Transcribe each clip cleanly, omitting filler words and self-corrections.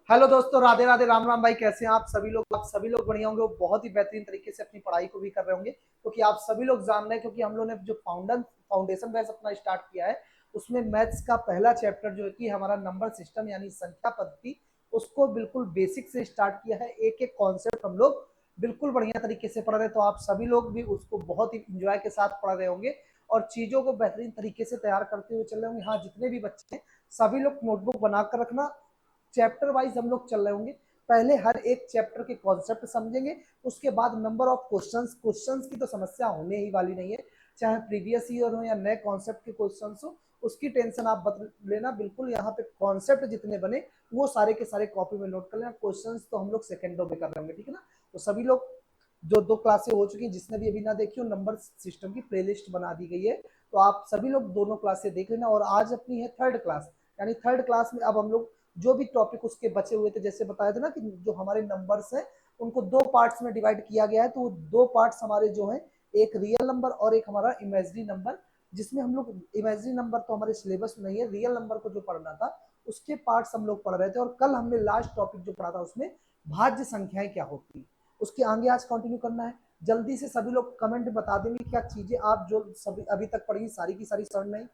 Hello दोस्तों, राधे राधे, राम राम भाई। कैसे हैं आप सभी लोग बढ़िया होंगे। वो बहुत ही बेहतरीन तरीके से अपनी पढ़ाई को भी कर रहे होंगे, क्योंकि आप सभी लोग जान रहे हैं, क्योंकि हम लोग ने जो फाउंडेशन बैच अपना स्टार्ट किया है, उसमें मैथ्स का पहला चैप्टर जो है कि हमारा नंबर सिस्टम यानी संख्या पद्धति, उसको बिल्कुल बेसिक से स्टार्ट किया है। एक एक कॉन्सेप्ट हम लोग बिल्कुल बढ़िया तरीके से पढ़ रहे हैं, तो आप सभी लोग भी उसको बहुत ही इंजॉय के साथ पढ़ रहे होंगे और चीजों को बेहतरीन तरीके से तैयार करते हुए चल रहे होंगे। हाँ, जितने भी बच्चे हैं सभी लोग नोटबुक बनाकर रखना। चैप्टर वाइज हम लोग चल रहे होंगे। पहले हर एक चैप्टर के कॉन्सेप्ट समझेंगे, उसके बाद नंबर ऑफ क्वेश्चंस की तो समस्या होने ही वाली नहीं है, चाहे प्रीवियस ईयर हो या नए कॉन्सेप्ट के क्वेश्चंस हो, उसकी टेंशन आप बत लेना बिल्कुल। यहाँ पे कॉन्सेप्ट जितने बने वो सारे के सारे कॉपी में नोट कर लेना। क्वेश्चंस तो हम लोग सेकेंडों में कर रहे होंगे, ठीक है ना। तो सभी लोग जो दो क्लासें हो चुकी हैं, जिसने भी अभी ना देखी हो, नंबर सिस्टम की प्लेलिस्ट बना दी गई है, तो आप सभी लोग दोनों क्लासें देख लेना। और आज अपनी है थर्ड क्लास, यानी थर्ड क्लास में अब हम लोग जो भी टॉपिक उसके बचे हुए थे, जैसे बताया था ना कि जो हमारे नंबर्स हैं उनको दो पार्ट्स में डिवाइड किया गया है, तो वो दो पार्ट्स हमारे जो हैं, एक रियल नंबर और एक हमारा इमेजिनरी नंबर, जिसमें हम लोग इमेजिनरी नंबर तो हमारे सिलेबस में नहीं है, रियल नंबर को जो पढ़ना था उसके पार्ट्स हम लोग पढ़ रहे थे। और कल हमने लास्ट टॉपिक जो पढ़ा था उसमें भाज्य संख्याएं क्या होती है, उसके आगे आज कंटिन्यू करना है। जल्दी से सभी लोग कमेंट बता देंगे क्या चीजें आप जो सभी अभी तक पढ़ी सारी की सारी समझ में आई,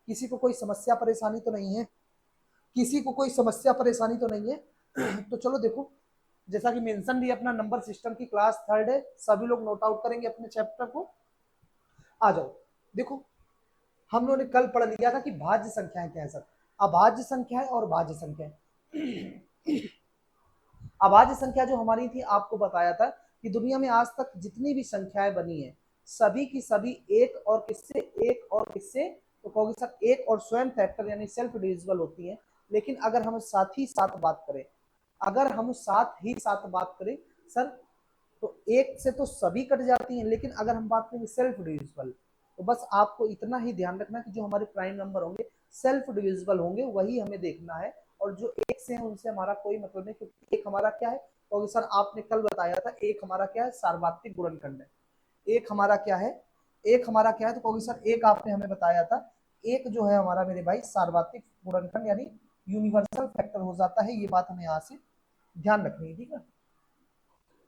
किसी को कोई समस्या परेशानी तो नहीं है, किसी को कोई समस्या परेशानी तो नहीं है। तो चलो देखो, जैसा कि मेंशन भी अपना नंबर सिस्टम की क्लास थर्ड है, सभी लोग नोट आउट करेंगे अपने चैप्टर को। आ जाओ, देखो हम लोगों ने कल पढ़ लिया था कि भाज्य संख्याएं क्या है सर। अभाज्य संख्याएं और भाज्य संख्याएं। अभाज्य संख्या जो हमारी थी, आपको बताया था कि दुनिया में आज तक जितनी भी संख्याएं बनी है सभी की सभी एक और किससे तो कहोगे सर एक और स्वयं फैक्टर यानी सेल्फ डिविजिबल होती है। लेकिन अगर हम साथ ही साथ बात करें, अगर हम साथ ही साथ बात करें सर, तो एक से तो सभी कट जाती हैं, लेकिन अगर हम बात करेंगे सेल्फ डिविजिबल, तो बस आपको इतना ही ध्यान रखना कि जो हमारे प्राइम नंबर होंगे सेल्फ डिविजिबल होंगे, वही हमें देखना है। और जो एक से हैं उनसे हमारा कोई मतलब नहीं, क्योंकि एक हमारा क्या है, तो सर आपने कल बताया था एक हमारा क्या है, सार्वत्रिक गुणनखंड है। एक हमारा क्या है, एक हमारा क्या है, तो कहोगे सर एक आपने हमें बताया था, एक जो है हमारा मेरे भाई सार्वत्रिक गुणनखंड यानी यूनिवर्सल फैक्टर हो जाता है। ये बात हमें यहाँ से ध्यान रखनी है, ठीक है।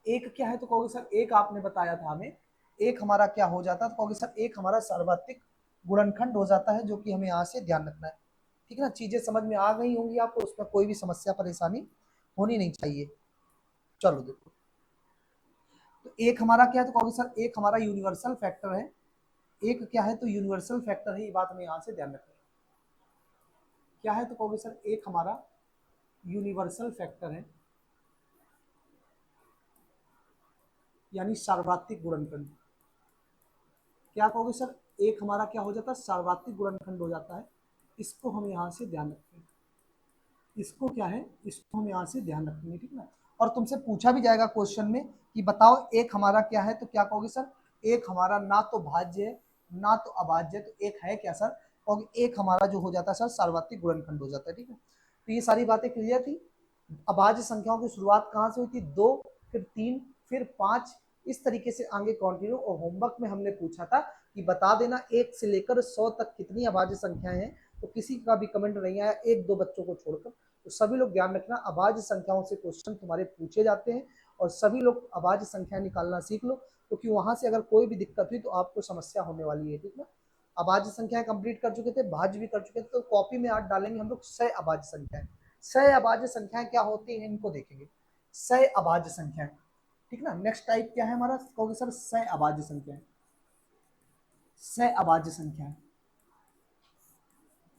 एक क्या है, तो कहोगे सर एक आपने बताया था हमें, एक हमारा क्या हो जाता है, तो कहोगे सर एक हमारा सार्वत्रिक गुणनखंड हो जाता है, जो कि हमें यहाँ से ध्यान रखना है, ठीक है ना। चीजें समझ में आ गई होंगी आपको, उसमें कोई भी समस्या परेशानी होनी नहीं चाहिए। चलो देखो, तो एक हमारा क्या है, तो कहोगे सर एक हमारा यूनिवर्सल फैक्टर है। एक क्या है, तो यूनिवर्सल फैक्टर है, ये बात हमें यहाँ से ध्यान रखनी है। क्या है, तो कहोगे सर एक हमारा यूनिवर्सल फैक्टर है यानी सार्वत्रिक गुणनखंड। क्या कहोगे सर एक हमारा क्या हो जाता है, सार्वत्रिक गुणनखंड हो जाता है। इसको हम यहाँ से ध्यान रखते हैं, इसको क्या है, इसको हम यहाँ से ध्यान रखेंगे, ठीक है। और तुमसे पूछा भी जाएगा क्वेश्चन में कि बताओ एक हमारा क्या है, तो क्या कहोगे सर एक हमारा ना तो भाज्य है ना तो अभाज्य है, तो एक है क्या सर, कहोगे एक हमारा जो हो जाता है सर सार्वत्रिक गुणनखंड हो जाता है, ठीक है। तो ये सारी बातें क्लियर थी। अभाज्य संख्याओं की शुरुआत कहाँ से हुई थी, दो, फिर तीन, फिर पांच, इस तरीके से आगे कंटिन्यू। और होमवर्क में हमने पूछा था कि बता देना एक से लेकर 100 तक कितनी अभाज्य संख्याएं हैं, तो किसी का भी कमेंट नहीं आया, एक दो बच्चों को छोड़कर। तो सभी लोग ध्यान रखना, अभाज्य संख्याओं से क्वेश्चन तुम्हारे पूछे जाते हैं, और सभी लोग अभाज्य संख्या निकालना सीख लो, क्योंकि वहां से अगर कोई भी दिक्कत हुई तो आपको समस्या होने वाली है, ठीक है। अभाज्य संख्याएं कंप्लीट कर चुके थे, भाज्य भी कर चुके थे, तो कॉपी में आज डालेंगे हम लोग सह अभाज्य संख्याएं। सह अभाज्य संख्याएं क्या होती है इनको देखेंगे, सह अभाज्य संख्याएं, ठीक ना। नेक्स्ट टाइप क्या है हमारा, कहोगे सर सह अभाज्य संख्याएं, सह अभाज्य संख्याएं,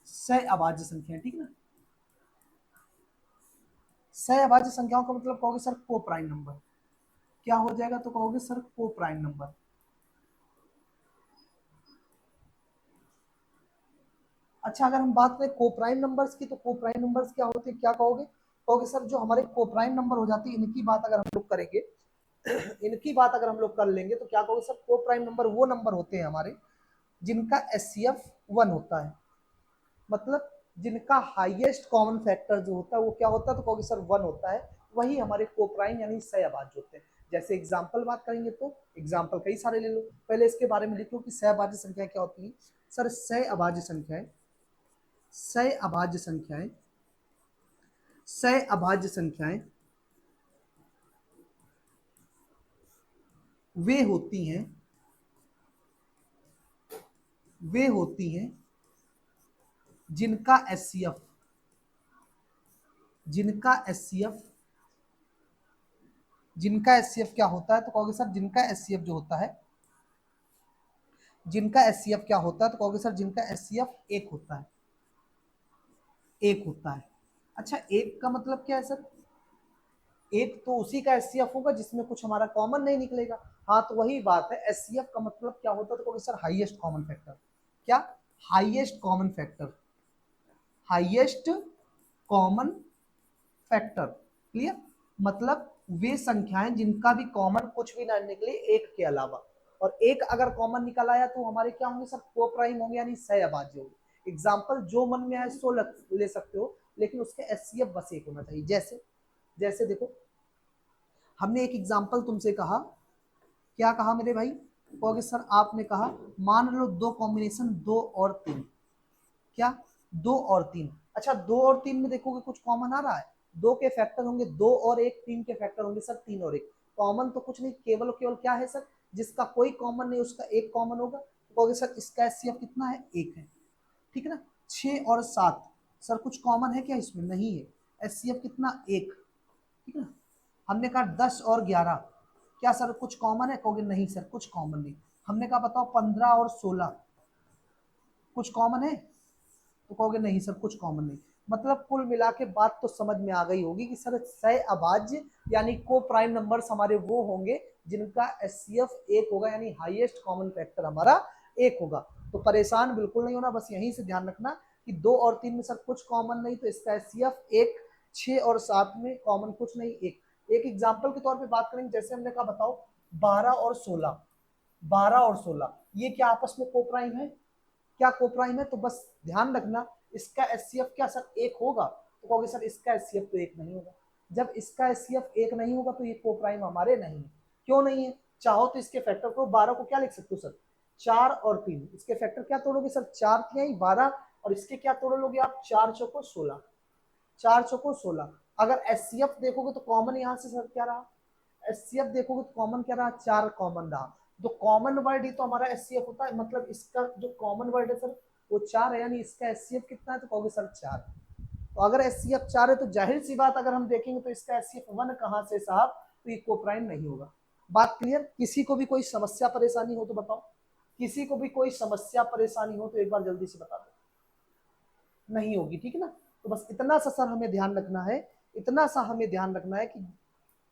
सह अभाज्य संख्याएं, ठीक ना। सह अभाज्य संख्याओं का मतलब कहोगे सर को प्राइम नंबर, क्या हो जाएगा, तो कहोगे सर को प्राइम नंबर। अच्छा, अगर हम बात करें को प्राइम नंबर्स की, तो को प्राइम नंबर्स क्या होते हैं, क्या कहोगे, कहोगे सर जो हमारे को प्राइम नंबर हो जाती है, इनकी बात अगर हम लोग करेंगे, इनकी बात अगर हम लोग कर लेंगे, तो क्या कहोगे सर को प्राइम नंबर वो नंबर होते हैं हमारे जिनका एचसीएफ 1 होता है, मतलब जिनका हाईएस्ट कॉमन फैक्टर जो होता है वो क्या होता है, तो कहोगे सर 1 होता है, वही हमारे को प्राइम यानी सहअभाज्य होते हैं। जैसे एग्जाम्पल बात करेंगे तो एग्जाम्पल कई सारे ले लो, पहले इसके बारे में लिख लो कि सहअभाज्य संख्या क्या होती है। सर सहअभाज्य संख्याएं, सहअभाज्य संख्याएं सह अभाज्य संख्याएं वे होती हैं जिनका एचसीएफ क्या होता है, तो कहोगे सर जिनका एचसीएफ जो होता है, जिनका एचसीएफ क्या होता है, तो कहोगे सर जिनका एचसीएफ एक होता है, एक होता है। अच्छा, एक का मतलब क्या है सर? एक तो उसी का एचसीएफ होगा जिसमें कुछ हमारा कॉमन नहीं निकलेगा। हाँ, तो वही बात है, एचसीएफ का मतलब क्या होता है, तो कहोगे सर हाईएस्ट कॉमन फैक्टर। क्या? Highest common factor, highest common factor. Clear? मतलब वे संख्याएं जिनका भी कॉमन कुछ भी ना निकले एक के अलावा, और एक अगर कॉमन निकल आया तो हमारे क्या होंगे सर? को प्राइम होंगे, यानी सह अभाज्य होंगे। एग्जाम्पल जो मन में आए सो ले सकते हो, लेकिन उसके एचसीएफ बस एक होना चाहिए। जैसे जैसे देखो, हमने एक एग्जाम्पल तुमसे कहा, क्या कहा मेरे भाई? कहोगे सर आपने कहा मान लो दो कॉम्बिनेशन 2 और 3। क्या? 2 और 3। अच्छा, 2 और 3 में देखोगे कुछ कॉमन आ रहा है? 2 के फैक्टर होंगे 2 और 1, 3 के फैक्टर होंगे सर 3 और 1। कॉमन तो कुछ नहीं, केवल और केवल क्या है सर? जिसका कोई कॉमन नहीं उसका एक कॉमन होगा। तो कहोगे सर इसका एचसीएफ कितना है? एक है। ठीक है ना? 6 और 7, सर कुछ कॉमन है क्या इसमें? नहीं है। एचसीएफ कितना? एक। ठीक है ना? हमने कहा 10 और 11, क्या सर कुछ कॉमन है? कहोगे नहीं सर कुछ कॉमन नहीं। हमने कहा बताओ 15 और 16, कुछ कॉमन है? तो कहोगे नहीं सर कुछ कॉमन नहीं। मतलब कुल मिला के बात तो समझ में आ गई होगी कि सर सह अभाज्य यानी को प्राइम नंबर्स हमारे वो होंगे जिनका एचसीएफ एक होगा, यानी हाईएस्ट कॉमन फैक्टर हमारा एक होगा। तो परेशान बिल्कुल नहीं होना, बस यहीं से ध्यान रखना कि 2 और 3 में सर कुछ कॉमन नहीं, तो इसका एचसीएफ एक। 6 और 7 में कॉमन कुछ नहीं, एक। एक एग्जाम्पल के तौर पर बात करेंगे, जैसे हमने कहा बताओ 12 और 16, 12 और 16 ये क्या आपस में को प्राइम है? क्या को प्राइम है? तो बस ध्यान रखना इसका एचसीएफ क्या सर? एक होगा। तो कहोगे सर इसका एचसीएफ तो एक नहीं होगा। जब इसका एचसीएफ एक नहीं होगा तो ये को प्राइम हमारे नहीं है। क्यों नहीं है? चाहो तो इसके फैक्टर को 12 को क्या लिख सकते हो सर? 4 और 3। इसके फैक्टर क्या तोड़ोगे सर? 4×3=12, और इसके क्या तोड़ लोगे आप? 4×4=16। 4×4=16। अगर एचसीएफ देखोगे तो कॉमन यहाँ से सर क्या रहा? एचसीएफ देखोगे तो कॉमन क्या रहा? 4 कॉमन रहा। तो कॉमन वर्ड ही तो हमारा एचसीएफ होता है, मतलब इसका जो कॉमन वर्ड है सर वो 4 है, यानी इसका एचसीएफ कितना है? तो कहोगे सर 4। तो अगर एचसीएफ 4 है तो जाहिर सी बात अगर हम देखेंगे तो इसका एचसीएफ 1 कहाँ से साहब? तो ये को प्राइम नहीं होगा। बात क्लियर? किसी को भी कोई समस्या परेशानी हो तो बताओ, किसी को भी कोई समस्या परेशानी हो तो एक बार जल्दी से बता दो। नहीं होगी, ठीक है ना? तो बस इतना सा सर हमें ध्यान रखना है, इतना सा हमें ध्यान रखना है कि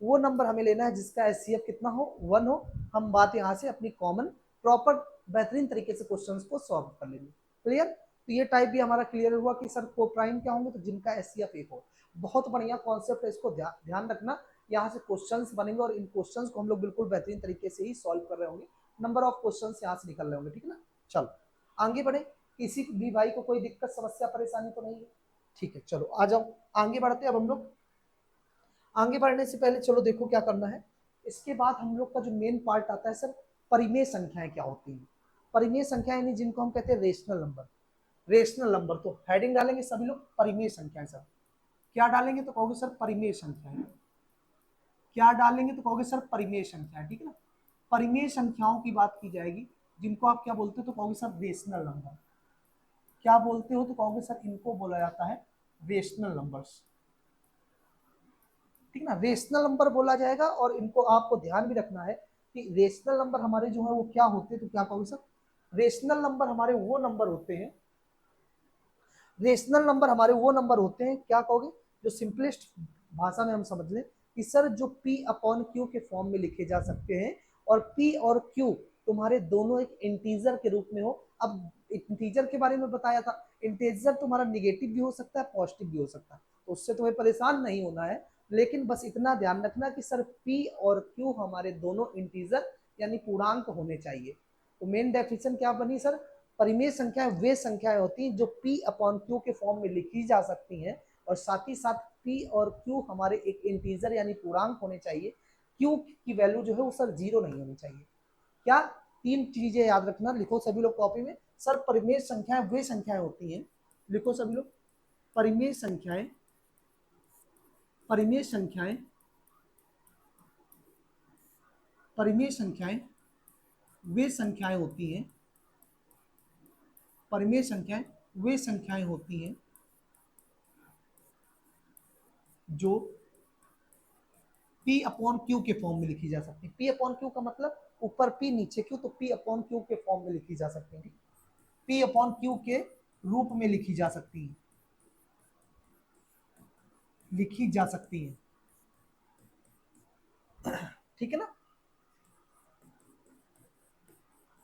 वो नंबर हमें लेना है जिसका एचसीएफ कितना हो? 1 हो। हम बात यहाँ से अपनी कॉमन प्रॉपर बेहतरीन तरीके से क्वेश्चंस को सॉल्व कर लेंगे। क्लियर? तो ये टाइप भी हमारा क्लियर हुआ कि सर को प्राइम क्या होंगे? तो जिनका एचसीएफ एक हो। बहुत बढ़िया कॉन्सेप्ट है, इसको ध्यान रखना। यहाँ से क्वेश्चंस बनेंगे और इन क्वेश्चंस को हम लोग बिल्कुल बेहतरीन तरीके से ही सॉल्व कर रहे होंगे। नंबर ऑफ क्वेश्चंस यहाँ से निकल रहे होंगे, ठीक है ना? चलो आगे बढ़े। किसी भी भाई को कोई दिक्कत समस्या परेशानी तो नहीं है? ठीक है, चलो आ जाओ आगे बढ़ते हैं। अब हम लोग आगे बढ़ने से पहले चलो देखो क्या करना है। इसके बाद हम लोग का जो मेन पार्ट आता है सर, परिमेय संख्याएं क्या होती हैं। परिमेय संख्याएं यानी जिनको हम कहते हैं रेशनल नंबर। रेशनल नंबर तो हेडिंग डालेंगे सभी लोग परिमेय संख्याएं। सर क्या डालेंगे? तो कहोगे सर परिमेय संख्याएं। क्या डालेंगे? तो कहोगे सर परिमेय संख्याएं, ठीक है ना? परिमेय संख्याओं की बात की जाएगी, जिनको आप क्या बोलते हो? तो कहोगे सर रेशनल नंबर। क्या बोलते हो? तो कहोगे सर इनको बोला जाता है रेशनल नंबर्स। ठीक ना? रेशनल नंबर बोला जाएगा। और इनको आपको ध्यान भी रखना है कि रेशनल नंबर हमारे जो है वो क्या होते हैं। तो क्या कहोगे सर? रेशनल नंबर हमारे वो नंबर होते हैं, रेशनल नंबर हमारे वो नंबर होते हैं, क्या कहोगे? जो सिंपलेस्ट भाषा में हम समझ लें कि सर जो P/Q के फॉर्म में लिखे जा सकते हैं, और P और Q तुम्हारे दोनों एक इंटीजर के रूप में हो। अब इंटीजर के बारे में बताया था, इंटीजर तुम्हारा निगेटिव भी हो सकता है, पॉजिटिव भी हो सकता है, तो उससे तुम्हें परेशान नहीं होना है। लेकिन बस इतना ध्यान रखना कि सर P और Q हमारे दोनों इंटीजर यानी पूर्णांक होने चाहिए। तो मेन डेफिनेशन क्या बनी सर? परिमेय संख्याएं वे संख्याएं होती हैं जो P/Q के फॉर्म में लिखी जा सकती हैं, और साथ ही साथ P और Q हमारे एक इंटीजर यानी पूर्णांक होने चाहिए। Q की वैल्यू जो है वो सर 0 नहीं होनी चाहिए। क्या? 3 चीजें याद रखना, लिखो सभी लोग कॉपी में। सर परिमेय संख्याएं वे संख्याएं होती हैं, लिखो सभी लोग, परिमेय संख्याएं परिमेय संख्याएं परिमेय संख्याएं वे संख्याएं होती हैं, परिमेय संख्याएं वे संख्याएं होती हैं जो P अपॉन Q के फॉर्म में लिखी जा सकती है। P अपॉन Q का मतलब ऊपर P नीचे Q, तो P अपॉन Q के फॉर्म में लिखी जा सकती है। P अपॉन Q के रूप में लिखी जा सकती है, ठीक है ना।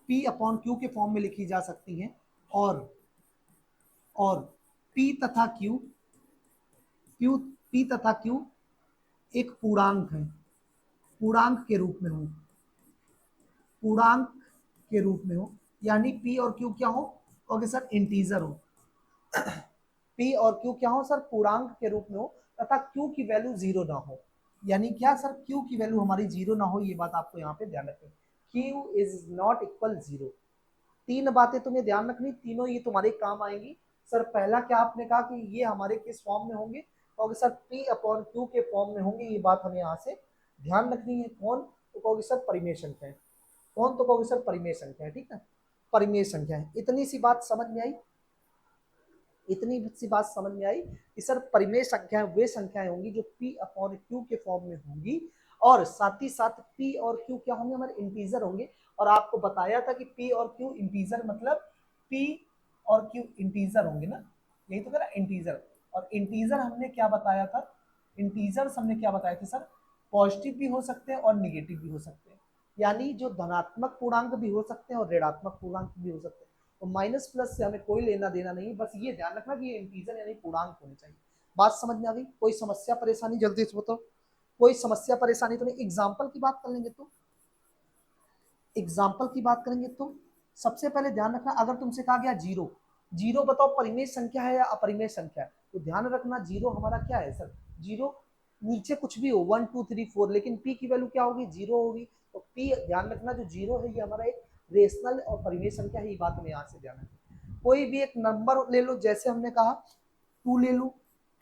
P अपॉन Q के फॉर्म में लिखी जा सकती है और P तथा Q एक पूर्णांक है, पूर्णांक के रूप में हो, यानी P और Q क्या हो, ओके सर, इंटीजर हो। P और Q क्या हो सर, पूर्णांक के रूप में हो, तथा Q की वैल्यू 0 ना हो। यानी क्या सर, Q की वैल्यू हमारी 0 ना हो, ये बात आपको यहाँ पे ध्यान रखनी। Q is not equal 0। तीन बातें तुम्हें ध्यान रखनी, तीनों ये तुम्हारे काम आएंगी। सर पहला क्या आपने कहा कि ये हमारे किस फॉर्म में होंगे, कहोगे सर P अपॉन Q के फॉर्म में होंगे। ये बात हमें यहाँ से ध्यान रखनी है। कौन, तो कहोगे सर परिमेय संख्या है। कौन, तो कहोगे सर परिमेय संख्या है, ठीक है, परिमेय संख्या है। इतनी सी बात समझ में आई, कि सर परिमेय संख्याएं वे संख्याएं होंगी जो P अपॉन Q के फॉर्म में होंगी, और साथ ही साथ P और Q क्या होंगे, हमारे इंटीजर होंगे। और आपको बताया था कि P और Q इंटीजर मतलब P और Q इंटीजर होंगे ना, यही तो कह इंटीजर। और इंटीजर हमने क्या बताया था, इंटीजर्स हमने क्या बताए थे सर, पॉजिटिव भी हो सकते हैं और निगेटिव भी हो सकते हैं, यानी जो धनात्मक पूर्णांक भी हो सकते हैं और ऋणात्मक पूर्णांक भी हो सकते हैं। तो माइनस प्लस से हमें कोई लेना देना नहीं, बस ये ध्यान रखना कि ये इंटीजर यानी पूर्णांक होने चाहिए। बात समझ में आ गई? कोई समस्या परेशानी जल्दी से बताओ, कोई समस्या परेशानी तो नहीं। एग्जाम्पल की बात कर लेंगे तो सबसे पहले ध्यान रखना, अगर तुमसे कहा गया जीरो, जीरो बताओ परिमेय संख्या है या अपरिमेय संख्या है, तो ध्यान रखना जीरो हमारा क्या है सर, जीरो नीचे कुछ भी हो 1 2 3 4, लेकिन P की वैल्यू क्या होगी, जीरो होगी। तो P ध्यान रखना जो जीरो है ये हमारा एक रेशनल और परिमेय संख्या है, ये बात हमें यहाँ से ध्यान रखना। कोई भी एक नंबर ले लो, जैसे हमने कहा 2 ले लो,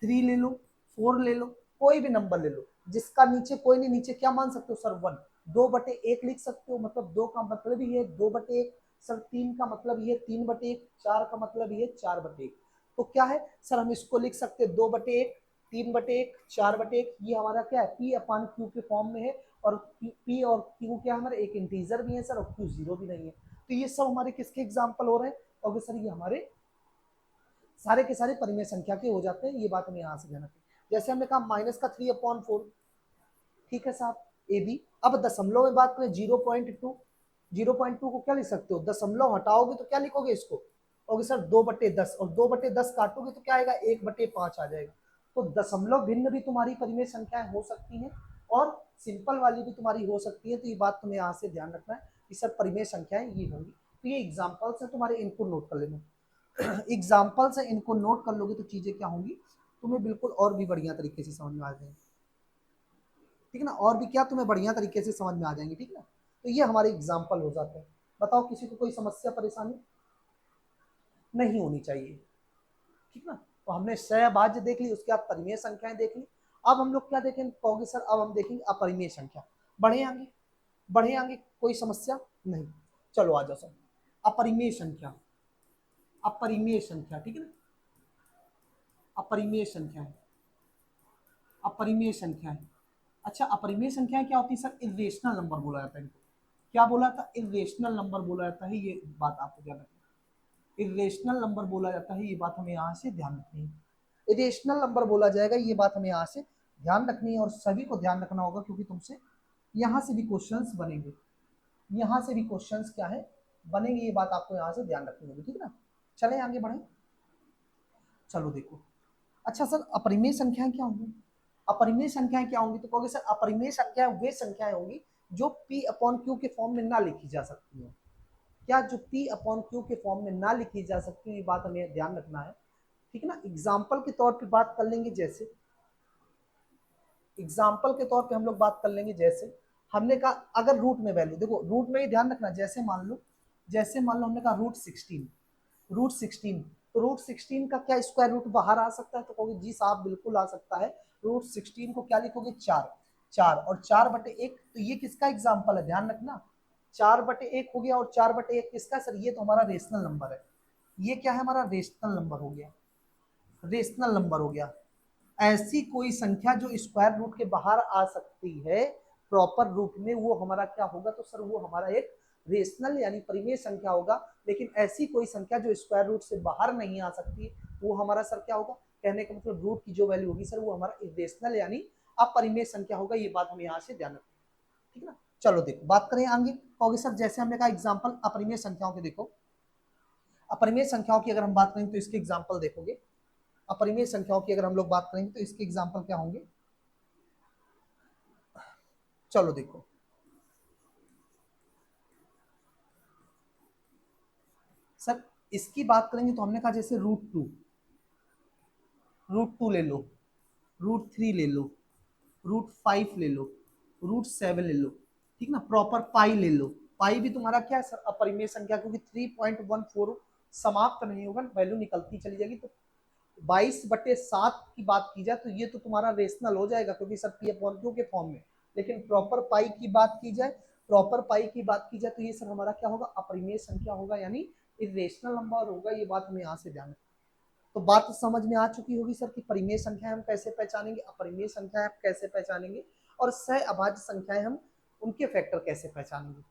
3 ले लो, 4 ले लो, कोई भी नंबर ले लो जिसका नीचे कोई नहीं, नीचे क्या मान सकते हो सर 1, 2/1 लिख सकते हो, मतलब 2 का मतलब ही है 2/1, सर 3 का मतलब ये 3/1, 4 का मतलब ये 4/1। तो क्या है सर, हम इसको लिख सकते हैं 2/1, 3/1, 4/1। ये हमारा क्या है, P अपॉन Q के फॉर्म में है। और P और Q क्या हमारे एक इंटीजर भी है सर, और Q जीरो भी नहीं है। तो ये सब हमारे किसके एग्जाम्पल हो रहे हैं, और सर ये हमारे सारे के सारे परिमेय संख्या के हो जाते हैं। ये बात हमें यहाँ से ध्यान रखनी। जैसे हमने कहा माइनस का 3/4, ठीक है साहब, ए बी। अब दशमलव में बात करें 0.2, 0.2 को क्या लिख सकते हो, दशमलव हटाओगे तो क्या लिखोगे इसको, ओके सर 2/10, और 2/10 काटोगे तो क्या आएगा 1/5 आ जाएगा। तो दशमलव भिन्न भी तुम्हारी परिमेय संख्याएं हो सकती हैं और सिंपल वाली भी तुम्हारी हो सकती है। तो ये बात तुम्हें यहाँ से ध्यान रखना है कि सर परिमेय संख्याएं ये होंगी। तो ये एग्जाम्पल्स है तुम्हारे, इनको नोट कर लेना। एग्जाम्पल्स है, इनको नोट कर लोगे तो चीजें क्या होंगी तुम्हें बिल्कुल और भी बढ़िया तरीके से समझ में आ जाएंगी, ठीक है ना, और भी क्या तुम्हें बढ़िया तरीके से समझ में आ जाएंगे, ठीक है ना। तो ये हमारे एग्जाम्पल हो जाते हैं। बताओ किसी को कोई समस्या परेशानी नहीं होनी चाहिए, ठीक ना। तो हमने सहभाज्य देख ली, उसके बाद परिमेय संख्याएं देख ली। अब हम लोग क्या देखेंगे, कहोगे सर अब हम देखेंगे अपरिमेय संख्या। बढ़े आगे कोई समस्या नहीं। चलो आ जाओ सर, अपरिमेय संख्या, ठीक है ना, अपरिमेय संख्या है, अपरिमेय संख्या है। अच्छा, अपरिमेय संख्याएं क्या होती है सर, इरेशनल नंबर बोला जाता है इनको। क्या बोला था, इरेशनल नंबर बोला जाता है, ये बात आपको ध्यान रखनी है। इरेशनल नंबर बोला जाता है, ये बात हमें यहाँ से ध्यान रखनी है। इरेशनल नंबर बोला जाएगा, ये बात हमें यहाँ से ध्यान रखनी है, और सभी को ध्यान रखना होगा, क्योंकि तुमसे यहाँ से भी क्वेश्चंस बनेंगे, यहाँ से भी क्वेश्चंस क्या है बनेंगे, ये बात आपको यहाँ से ध्यान रखनी होगी, ठीक है ना। चले आगे बढ़े, चलो देखो। अच्छा सर अपरिमेय संख्याएं क्या होंगी, अपरिमेय संख्याएं क्या होंगी, तो कहोगे सर अपरिमेय संख्याएं वे संख्याएं होंगी जो P अपॉन Q के फॉर्म में ना लिखी जा सकती है। क्या, जो P अपॉन Q के फॉर्म में ना लिखी जा सकती है, ये बात हमें ध्यान रखना है, ठीक है ना। एग्जाम्पल के तौर पे बात कर लेंगे, जैसे एग्जाम्पल के तौर पे हम लोग बात कर लेंगे, जैसे हमने कहा अगर रूट में वैल्यू देखो, रूट में ही ध्यान रखना, जैसे मान लो हमने कहा रूट 16, तो √16 का क्या स्क्वायर रूट बाहर आ सकता है? तो कहोगे जी साहब बिल्कुल आ सकता है। √16 को क्या लिखोगे? 4, 4 और 4/1, तो ये किसका एग्जाम्पल है? ध्यान रखना, 4/1 हो गया। और 4/1 किसका सर? ये तो हमारा रेशनल नंबर है। ये क्या है? हमारा रेशनल नंबर हो गया, रेशनल नंबर हो गया। ऐसी कोई संख्या जो स्क्वायर रूट के बाहर आ सकती है प्रॉपर रूप में, वो हमारा क्या होगा? तो सर वो हमारा एक रेशनल यानी परिमेय संख्या होगा। लेकिन ऐसी कोई संख्या जो स्क्वायर रूट से बाहर नहीं आ सकती, वो हमारा सर क्या होगा? कहने का मतलब रूट की जो वैल्यू होगी सर, वो हमारा इरेशनल यानी अपरिमेय संख्या होगा। ये बात हम यहाँ से ध्यान रखें, ठीक है ना। चलो देखो बात करें आगे। कहोगे सर जैसे हमने कहा एग्जाम्पल अपरिमेय संख्याओं के, देखो अपरिमेय संख्याओं की अगर हम बात करें तो इसके एग्जाम्पल देखोगे। अपरिमेय संख्याओं की अगर हम लोग बात करेंगे तो इसके एग्जाम्पल क्या होंगे? चलो देखो, सर इसकी बात करेंगे तो हमने कहा जैसे √2 ले लो, √3 ले लो, √5 ले लो, √7 ले लो, ठीक ना। प्रॉपर पाई ले लो। पाई भी तुम्हारा क्या है सर? अपरिमेय संख्या, क्योंकि 3.14 समाप्त नहीं होगा, वैल्यू निकलती चली जाएगी। तो 22/7 की बात की जाए तो ये तो तुम्हारा रेशनल हो जाएगा, क्योंकि सब P/Q के फॉर्म में। लेकिन प्रॉपर पाई की बात की जाए, प्रॉपर पाई की बात की जाए तो ये सर हमारा क्या होगा? अपरिमेय संख्या होगा, यानी इरेशनल नंबर होगा। ये बात हमें यहाँ से ध्यान रखना। तो बात तो समझ में आ चुकी होगी सर कि परिमेय संख्याएं हम कैसे पहचानेंगे, अपरिमेय संख्याएं हम कैसे पहचानेंगे, और सह अभाज्य संख्याएं हम उनके फैक्टर कैसे पहचानेंगे।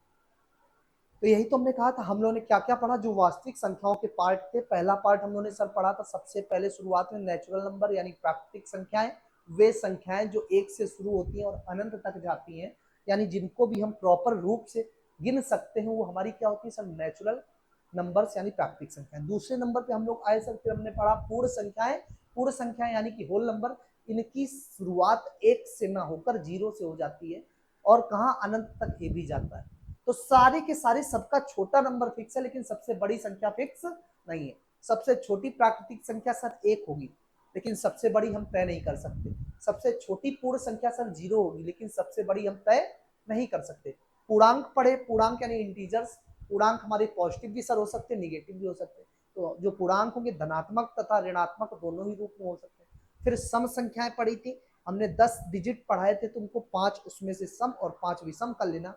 तो यही तो हमने कहा था। हम लोगों ने क्या क्या पढ़ा? जो वास्तविक संख्याओं के पार्ट थे, पहला पार्ट हम लोगों ने सर पढ़ा था सबसे पहले शुरुआत में नेचुरल नंबर यानी प्राकृतिक संख्याएं। वे संख्याएं जो 1 से शुरू होती हैं और अनंत तक जाती हैं, यानी जिनको भी हम प्रॉपर रूप से गिन सकते हैं, वो हमारी क्या होती है सर? नेचुरल नंबर्स यानी प्राकृतिक संख्याएं। दूसरे नंबर पे हम लोग आए सर, फिर हमने पढ़ा पूर्ण संख्याएं। पूर्ण संख्याएं यानी कि होल नंबर, इनकी शुरुआत 1 से ना होकर 0 से हो जाती है, और कहाँ? अनंत तक ये भी जाता है। तो सारे के सारे सबका छोटा नंबर फिक्स है, लेकिन सबसे बड़ी संख्या फिक्स नहीं है। सबसे छोटी प्राकृतिक संख्या सर 1 होगी, लेकिन सबसे बड़ी हम तय नहीं कर सकते। सबसे छोटी पूर्ण संख्या सर 0 होगी, लेकिन सबसे बड़ी हम तय नहीं कर सकते। पूर्णांक पढ़े, पूर्णांक यानी इंटीजर्स। पूर्णांक हमारे पॉजिटिव भी सर हो सकते हैं, निगेटिव भी हो सकते हैं। तो जो पूर्णांक होंगे धनात्मक तथा ऋणात्मक दोनों ही रूप में हो सकते हैं। फिर सम संख्याएं पढ़ी थी हमने, 10 डिजिट पढ़ाए थे तुमको, 5 उसमें से सम और 5 विषम कर लेना।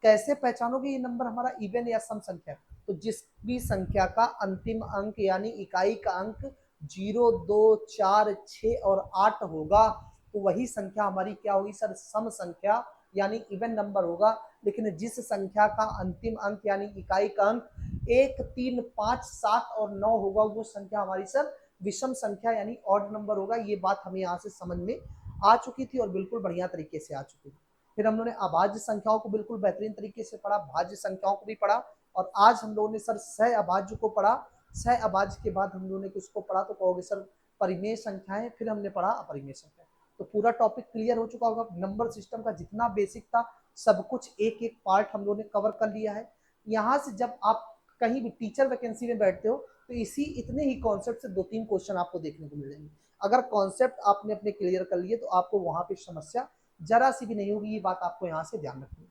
कैसे पहचानोगे ये नंबर हमारा इवन या सम संख्या? तो जिस भी संख्या का अंतिम अंक यानी इकाई का अंक 0, 2, 4, 6 और 8 होगा, तो वही संख्या हमारी क्या होगी सर? सम संख्या यानी इवन नंबर होगा। लेकिन जिस संख्या का अंतिम अंक यानी इकाई का अंक 1, 3, 5, 7 और 9 होगा, वो संख्या हमारी सर विषम संख्या यानी ऑड नंबर होगा। ये बात हमें यहाँ से समझ में आ चुकी थी, और बिल्कुल बढ़िया तरीके से आ चुकी थी। फिर हम लोगों ने अभाज्य संख्याओं को बिल्कुल बेहतरीन तरीके से पढ़ा, भाज्य संख्याओं को भी पढ़ा, और आज हम लोगों ने सर सह अभाज्य को पढ़ा। सह अभाज्य के बाद हम लोगों ने किसको पढ़ा? तो कहोगे सर परिमेय संख्याएं। फिर हमने पढ़ा अपरिमेय संख्या। तो पूरा टॉपिक क्लियर हो चुका होगा। नंबर सिस्टम का जितना बेसिक था सब कुछ एक एक पार्ट हम लोगों ने कवर कर लिया है। यहाँ से जब आप कहीं भी टीचर वैकेंसी में बैठते हो तो इसी इतने ही कॉन्सेप्ट से 2-3 क्वेश्चन आपको देखने को मिल जाएंगे। अगर कॉन्सेप्ट आपने अपने क्लियर कर लिए तो आपको वहां पे समस्या जरा सी भी नहीं होगी। ये बात आपको यहाँ से ध्यान रखनी है,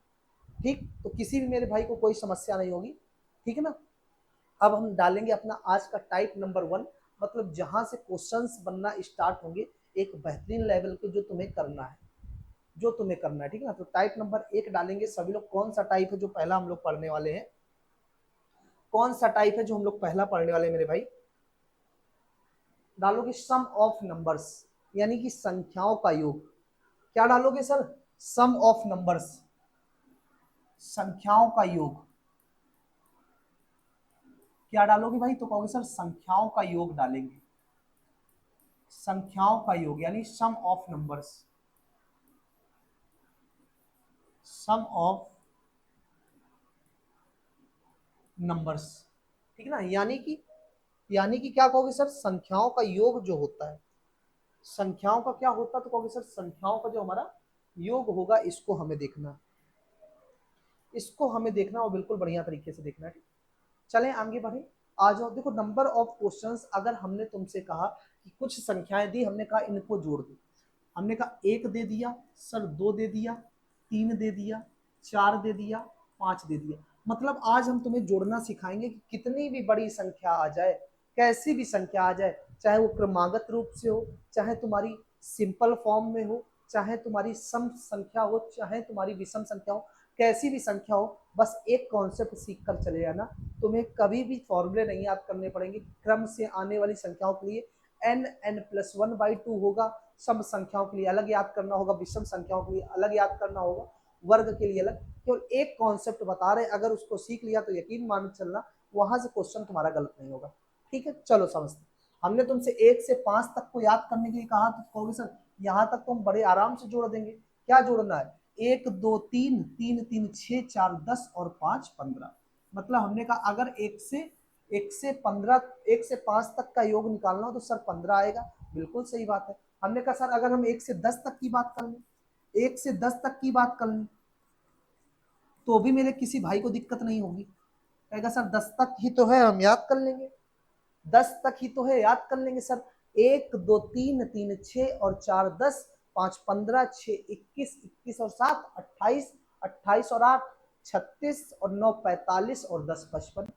ठीक। तो किसी भी मेरे भाई को कोई समस्या नहीं होगी, ठीक है ना। अब हम डालेंगे अपना आज का टाइप नंबर 1, मतलब जहां से क्वेश्चंस बनना स्टार्ट होंगे एक बेहतरीन लेवल के, जो तुम्हें करना है, जो तुम्हें करना है, ठीक है ना। तो टाइप नंबर 1 डालेंगे सभी लोग। कौन सा टाइप है जो पहला हम लोग पढ़ने वाले हैं? कौन सा टाइप है जो हम लोग पहला पढ़ने वाले हैं मेरे भाई? डालोगे सम ऑफ नंबर्स, यानी कि संख्याओं का योग। क्या डालोगे सर? सम ऑफ नंबर्स, संख्याओं का योग। क्या डालोगे भाई? तो कहोगे सर संख्याओं का योग डालेंगे। संख्याओं का योग यानी sum of numbers, sum of numbers, ठीक है ना। यानी कि क्या कहोगे सर? संख्याओं का योग जो होता है, संख्याओं का क्या होता है? तो कहोगे सर संख्याओं का जो हमारा योग होगा, इसको हमें देखना, इसको हमें देखना, और बिल्कुल बढ़िया तरीके से देखना है, ठीक। चलें आगे बढ़े। आ जाओ, देखो नंबर ऑफ क्वेश्चंस। अगर हमने तुमसे कहा कि कुछ संख्याएं दी, हमने कहा इनको जोड़ दो, हमने कहा 1 दे दिया सर, 2 दे दिया, 3 दे दिया, 4 दे दिया, 5 दे दिया। मतलब आज हम तुम्हें जोड़ना सिखाएंगे कि कितनी भी बड़ी संख्या आ जाए, कैसी भी संख्या आ जाए, चाहे वो क्रमागत रूप से हो, चाहे तुम्हारी सिंपल फॉर्म में हो, चाहे तुम्हारी सम संख्या हो, चाहे तुम्हारी विषम संख्या हो, कैसी भी संख्या हो, बस एक कॉन्सेप्ट सीख कर चले जाना। तुम्हें कभी भी फॉर्मूले नहीं याद करने पड़ेंगे। क्रम से आने वाली संख्याओं के लिए n+1/2 होगा, सम संख्याओं के लिए अलग याद करना होगा, विषम संख्याओं के लिए अलग याद करना होगा, वर्ग के लिए अलग। केवल एक कॉन्सेप्ट बता रहे, अगर उसको सीख लिया तो यकीन मान चलना वहां से क्वेश्चन तुम्हारा गलत नहीं होगा। ठीक है, चलो समझते। हमने तुमसे 1 से 5 तक को याद करने के लिए कहा, तो कहोगे सर यहाँ तक तो हम बड़े आराम से जोड़ देंगे। क्या जोड़ना है? 1 2 3, 3 3 6 4 10 और 5 15। मतलब हमने कहा अगर 1 से 15, 1 से 5 तक का योग निकालना हो तो सर 15 आएगा। बिल्कुल सही बात है। हमने कहा सर अगर हम 1 से 10 तक की बात कर लें, 1 से 10 तक की बात कर लें तो भी मेरे किसी भाई को दिक्कत नहीं होगी। कहेगा सर 10 तक ही तो है, हम याद कर लेंगे। 10 तक ही तो है, याद कर लेंगे सर। 1 2 3, 3 6 और 4 10, 5 15, 6 21, 21 और 7 28, 28 और 8 36 और 9 45 और 10 55।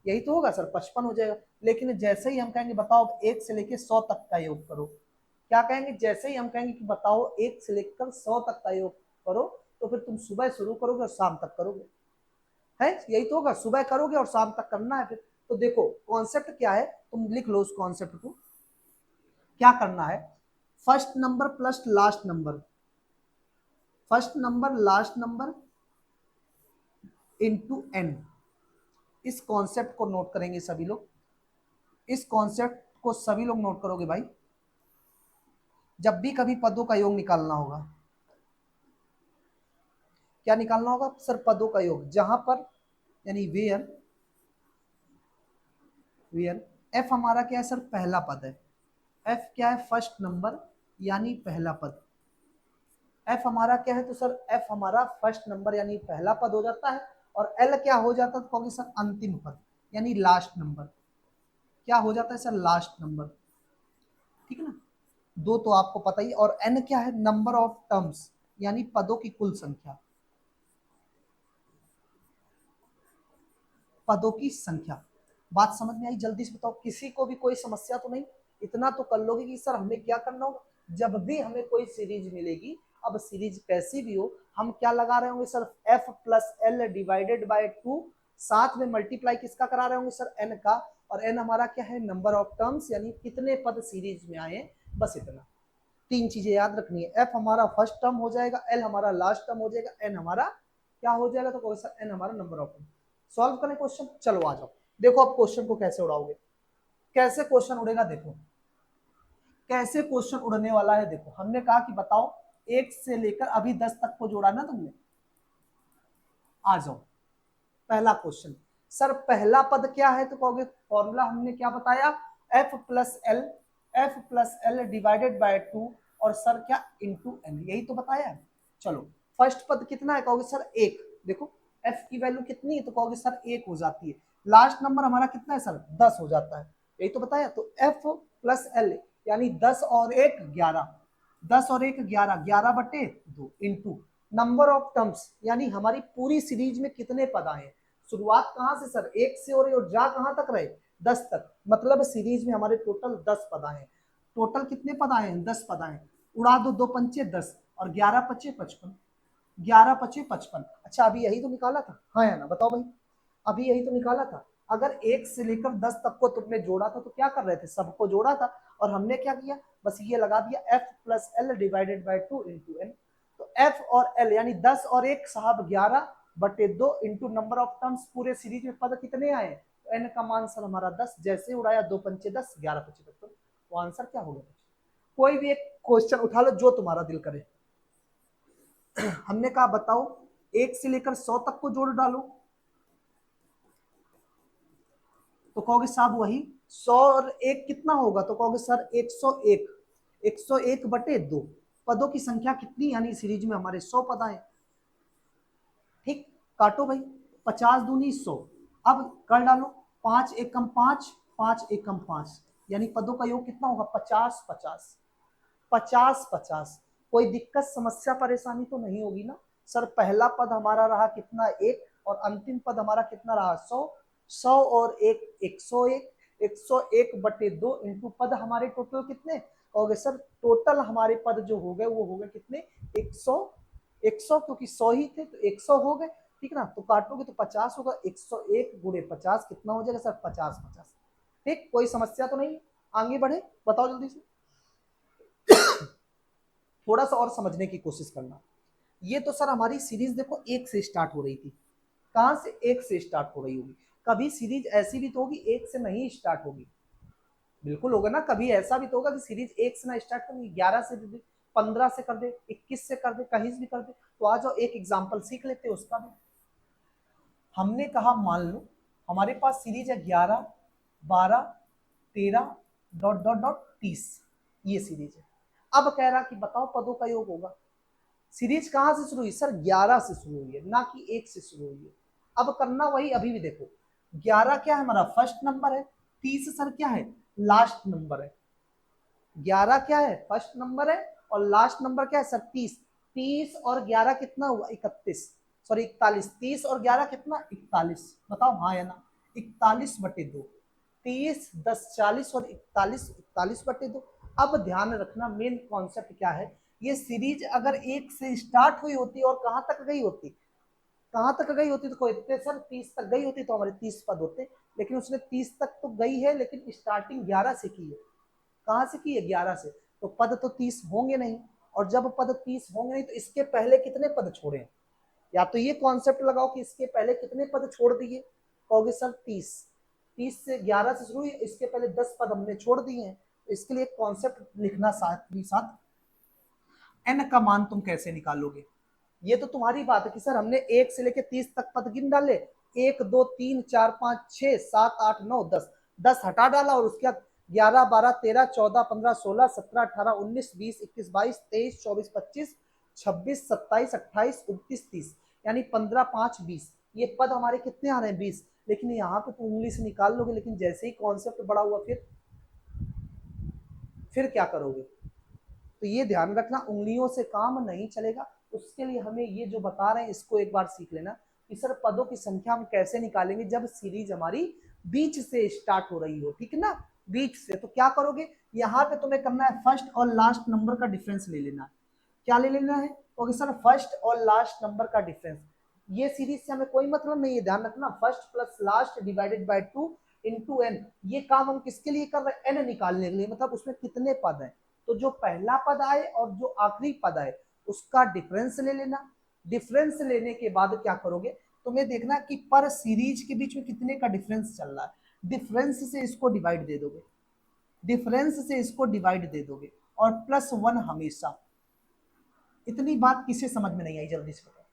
यही तो होगा सर, 55 हो जाएगा। लेकिन जैसे ही हम कहेंगे बताओ 1 से लेकर 100 तक का योग करो, क्या कहेंगे? जैसे ही हम कहेंगे कि बताओ 1 से लेकर 100 तक का योग करो, तो फिर तुम सुबह शुरू करोगे और शाम तक करोगे, है यही तो होगा। सुबह करोगे और शाम तक करना है फिर। तो देखो कॉन्सेप्ट क्या है, तुम लिख लो उस कॉन्सेप्ट को। क्या करना है? First number plus last number, first number last number into n। इस कॉन्सेप्ट को नोट करेंगे सभी लोग, इस कॉन्सेप्ट को सभी लोग नोट करोगे भाई। जब भी कभी पदों का योग निकालना होगा, क्या निकालना होगा सर? पदों का योग। जहां पर यानी वेयर, वेयर एफ हमारा क्या है सर? पहला पद है। एफ क्या है? फर्स्ट नंबर यानी पहला पद। एफ हमारा क्या है? तो सर एफ हमारा फर्स्ट नंबर यानी पहला पद हो जाता है। और एल क्या हो जाता है? तो कहोगे सर अंतिम पद यानी लास्ट नंबर। क्या हो जाता है सर? Last number. ठीक है ना? दो तो आपको पता ही। और एन क्या है? नंबर ऑफ टर्म्स यानी पदों की कुल संख्या, पदों की संख्या। बात समझ में आई? जल्दी से बताओ, किसी को भी कोई समस्या तो नहीं? इतना तो कर लोगे कि सर हमें क्या करना होगा, जब भी हमें कोई सीरीज मिलेगी, अब सीरीज कैसी भी हो, हम क्या लगा रहे होंगे sir? F plus L divided by 2, साथ में मल्टीप्लाई किसका करा रहे होंगे सर? एन का। और एन हमारा क्या है? नंबर ऑफ टर्म्स यानी कितने पद सीरीज में आए, बस इतना। तीन चीजें याद रखनी है। एफ हमारा फर्स्ट टर्म हो जाएगा, एल हमारा लास्ट टर्म हो जाएगा, एन हमारा क्या हो जाएगा? तो सर एन हमारा नंबर ऑफ टर्म। सॉल्व करें क्वेश्चन? चलो आ जाओ। देखो अब क्वेश्चन को कैसे उड़ाओगे, कैसे क्वेश्चन उड़ेगा देखो, कैसे क्वेश्चन उड़ने वाला है देखो। हमने कहा कि बताओ 1 से लेकर अभी 10 तक को जोड़ा ना तुमने। आ जाओ पहला क्वेश्चन। सर पहला पद क्या है? तो कहोगे फॉर्मूला हमने क्या बताया? F plus L, F plus L divided by 2 और सर क्या? इंटू एन, यही तो बताया है। चलो फर्स्ट पद कितना है? कहोगे सर 1। देखो एफ की वैल्यू कितनी है? तो कहोगे सर 1 हो जाती है। लास्ट नंबर हमारा कितना है सर? 10 हो जाता है, यही तो बताया। तो एफ प्लस एल यानी 10 और 1 11, 10 और 1 11, 11/2 इंटू नंबर ऑफ टर्म्स यानी हमारी पूरी सीरीज में कितने पद आए। शुरुआत कहां से सर? 1 से और जा कहां तक रहे? 10 तक। मतलब सीरीज में हमारे टोटल 10 पद आए। टोटल कितने पद आए हैं? 10 पद आए। उड़ा दो, 2 पंचे 10 और 11 पचे 55, 11 पचे 55। अच्छा अभी यही तो निकाला था, हाँ या ना बताओ भाई? अभी यही तो निकाला था। अगर 1 से लेकर 10 तक को तुमने जोड़ा था तो क्या कर रहे थे? सबको जोड़ा था। और हमने क्या किया? बस ये लगा दिया F plus L divided by 2 into N. तो एफ और एल यानी 10 और 1 साहब 11/2 इंटू नंबर ऑफ टर्म्स, पूरे सीरीज में पद कितने आए? तो एन का मान सर हमारा 10। जैसे उड़ाया 2 पंचे 10, 11 पचे 55। वो आंसर क्या हो गया? कोई भी एक क्वेश्चन उठा लो जो तुम्हारा दिल करे। हमने कहा बताओ 1 से लेकर 100 तक को जोड़ डालो, तो कहोगे साहब वही 100 और 1 कितना होगा? तो कहोगे सर 101, 101/2। पदों की संख्या कितनी यानी सीरीज में हमारे 100 पद आए। ठीक, काटो भाई, 50 दूनी 100। अब कर डालो, 5 एकम 5, 5 एकम 5 यानी पदों का योग कितना होगा? 50 50, 50 50। कोई दिक्कत समस्या परेशानी तो नहीं होगी ना सर? पहला पद हमारा रहा कितना? 1 और अंतिम पद हमारा कितना रहा? 100, 100 और 1 101, 101/2 इंटू पद हमारे टोटल कितने कहोगे सर? टोटल हमारे पद जो हो गए वो हो गए कितने? 100 क्योंकि 100 ही थे तो 100 हो गए, ठीक ना? तो काटोगे तो 50 होगा, 101 गुणे 50 कितना हो जाएगा सर? 50। ठीक, कोई समस्या तो नहीं? आगे बढ़े, बताओ जल्दी से। थोड़ा सा और समझने की कोशिश करना। ये तो सर हमारी सीरीज देखो एक से स्टार्ट हो रही थी। कहां से? एक से स्टार्ट हो रही होगी। कभी सीरीज ऐसी भी तो होगी एक से नहीं स्टार्ट होगी, बिल्कुल होगा ना। कभी ऐसा भी तो होगा कि सीरीज एक से ना स्टार्ट करेंगे, 11 से दे दे, 15 से कर दे, 21 से कर दे, कहीं से भी कर दे। तो आ जाओ एक एग्जाम्पल सीख लेते हैं उसका भी। हमने कहा मान लो हमारे पास सीरीज है 11, 12, 13 डॉट डॉट डॉट 30, ये सीरीज है। अब कह रहा कि बताओ पदों का योग होगा। सीरीज कहां से शुरू हुई सर? 11 से शुरू हुई है, ना कि 1 से शुरू हुई है। अब करना वही अभी भी देखो, 11 क्या है हमारा? फर्स्ट नंबर है। 30 सर क्या है? लास्ट नंबर है। 11 क्या है? फर्स्ट नंबर है। और लास्ट नंबर क्या है सर? 30। 30 और 11 कितना हुआ? 31, सॉरी 41। 30 और 11 कितना? 41। बताओ हाँ या ना? 41/2। 30, 10, 40 और 41, 41/2। अब ध्यान रखना मेन कॉन्सेप्ट क्या है। ये सीरीज अगर एक से स्टार्ट हुई होती और कहां तक गई होती? कहां तक गई होती? तो कोई सर 30 तक गई होती तो हमारे 30 पद होते। लेकिन उसने 30 तक तो गई है, लेकिन स्टार्टिंग 11 से की है। कहां से की है? 11 से। तो पद तो 30 होंगे नहीं। और जब पद 30 होंगे नहीं तो इसके पहले कितने पद छोड़े? या तो ये कॉन्सेप्ट लगाओ कि इसके पहले कितने पद छोड़ दिए। कहोगे सर 30। 30 से 11 से शुरू हुई, इसके पहले 10 पद हमने छोड़ दिए हैं। तो इसके लिए कॉन्सेप्ट लिखना साथ ही साथ, एन का मान तुम कैसे निकालोगे? ये तो तुम्हारी बात है कि सर हमने 1 से लेके 30 तक पद गिन डाले। 1, 2, 3, 4, 5, 6, 7, 8, 9, 10। 10 हटा डाला और उसके बाद 11, 12, 13, 14, 15, 16, 17, 18, 19, 20, 21, 22, 23, 24, 25, 26, 27, 28, 29, 30, यानी 15, 5, 20। ये पद हमारे कितने आ रहे हैं? 20। लेकिन यहाँ पे तो उंगली से निकाल लोगे, लेकिन जैसे ही कॉन्सेप्ट बड़ा हुआ फिर क्या करोगे? तो ये ध्यान रखना, उंगलियों से काम नहीं चलेगा। उसके लिए हमें ये जो बता रहे हैं इसको एक बार सीख लेना कि सर पदों की संख्या हम कैसे निकालेंगे जब सीरीज हमारी बीच से स्टार्ट हो रही हो, ठीक है ना? बीच से। तो क्या करोगे? यहाँ पे तुम्हें करना है फर्स्ट और लास्ट नंबर का डिफरेंस ले लेना है। क्या ले लेना है? ओके सर, फर्स्ट और लास्ट नंबर का डिफरेंस। ये सीरीज से हमें कोई मतलब नहीं है, ध्यान रखना। First plus last divided by 2 into N. ये काम हम किसके लिए कर रहे हैं? एन निकालने के लिए, मतलब उसमें कितने पद हैं। तो जो पहला पद आए और जो आखिरी पद आए उसका डिफरेंस ले लेना। डिफरेंस लेने के बाद क्या करोगे? तुम्हें देखना कि पर सीरीज के बीच में कितने का डिफरेंस चल रहा है। डिफरेंस से इसको डिवाइड दे दोगे, डिफरेंस से इसको डिवाइड दे दोगे, और +1 हमेशा। इतनी बात किसे समझ में नहीं आई? जल्दी से बताओ।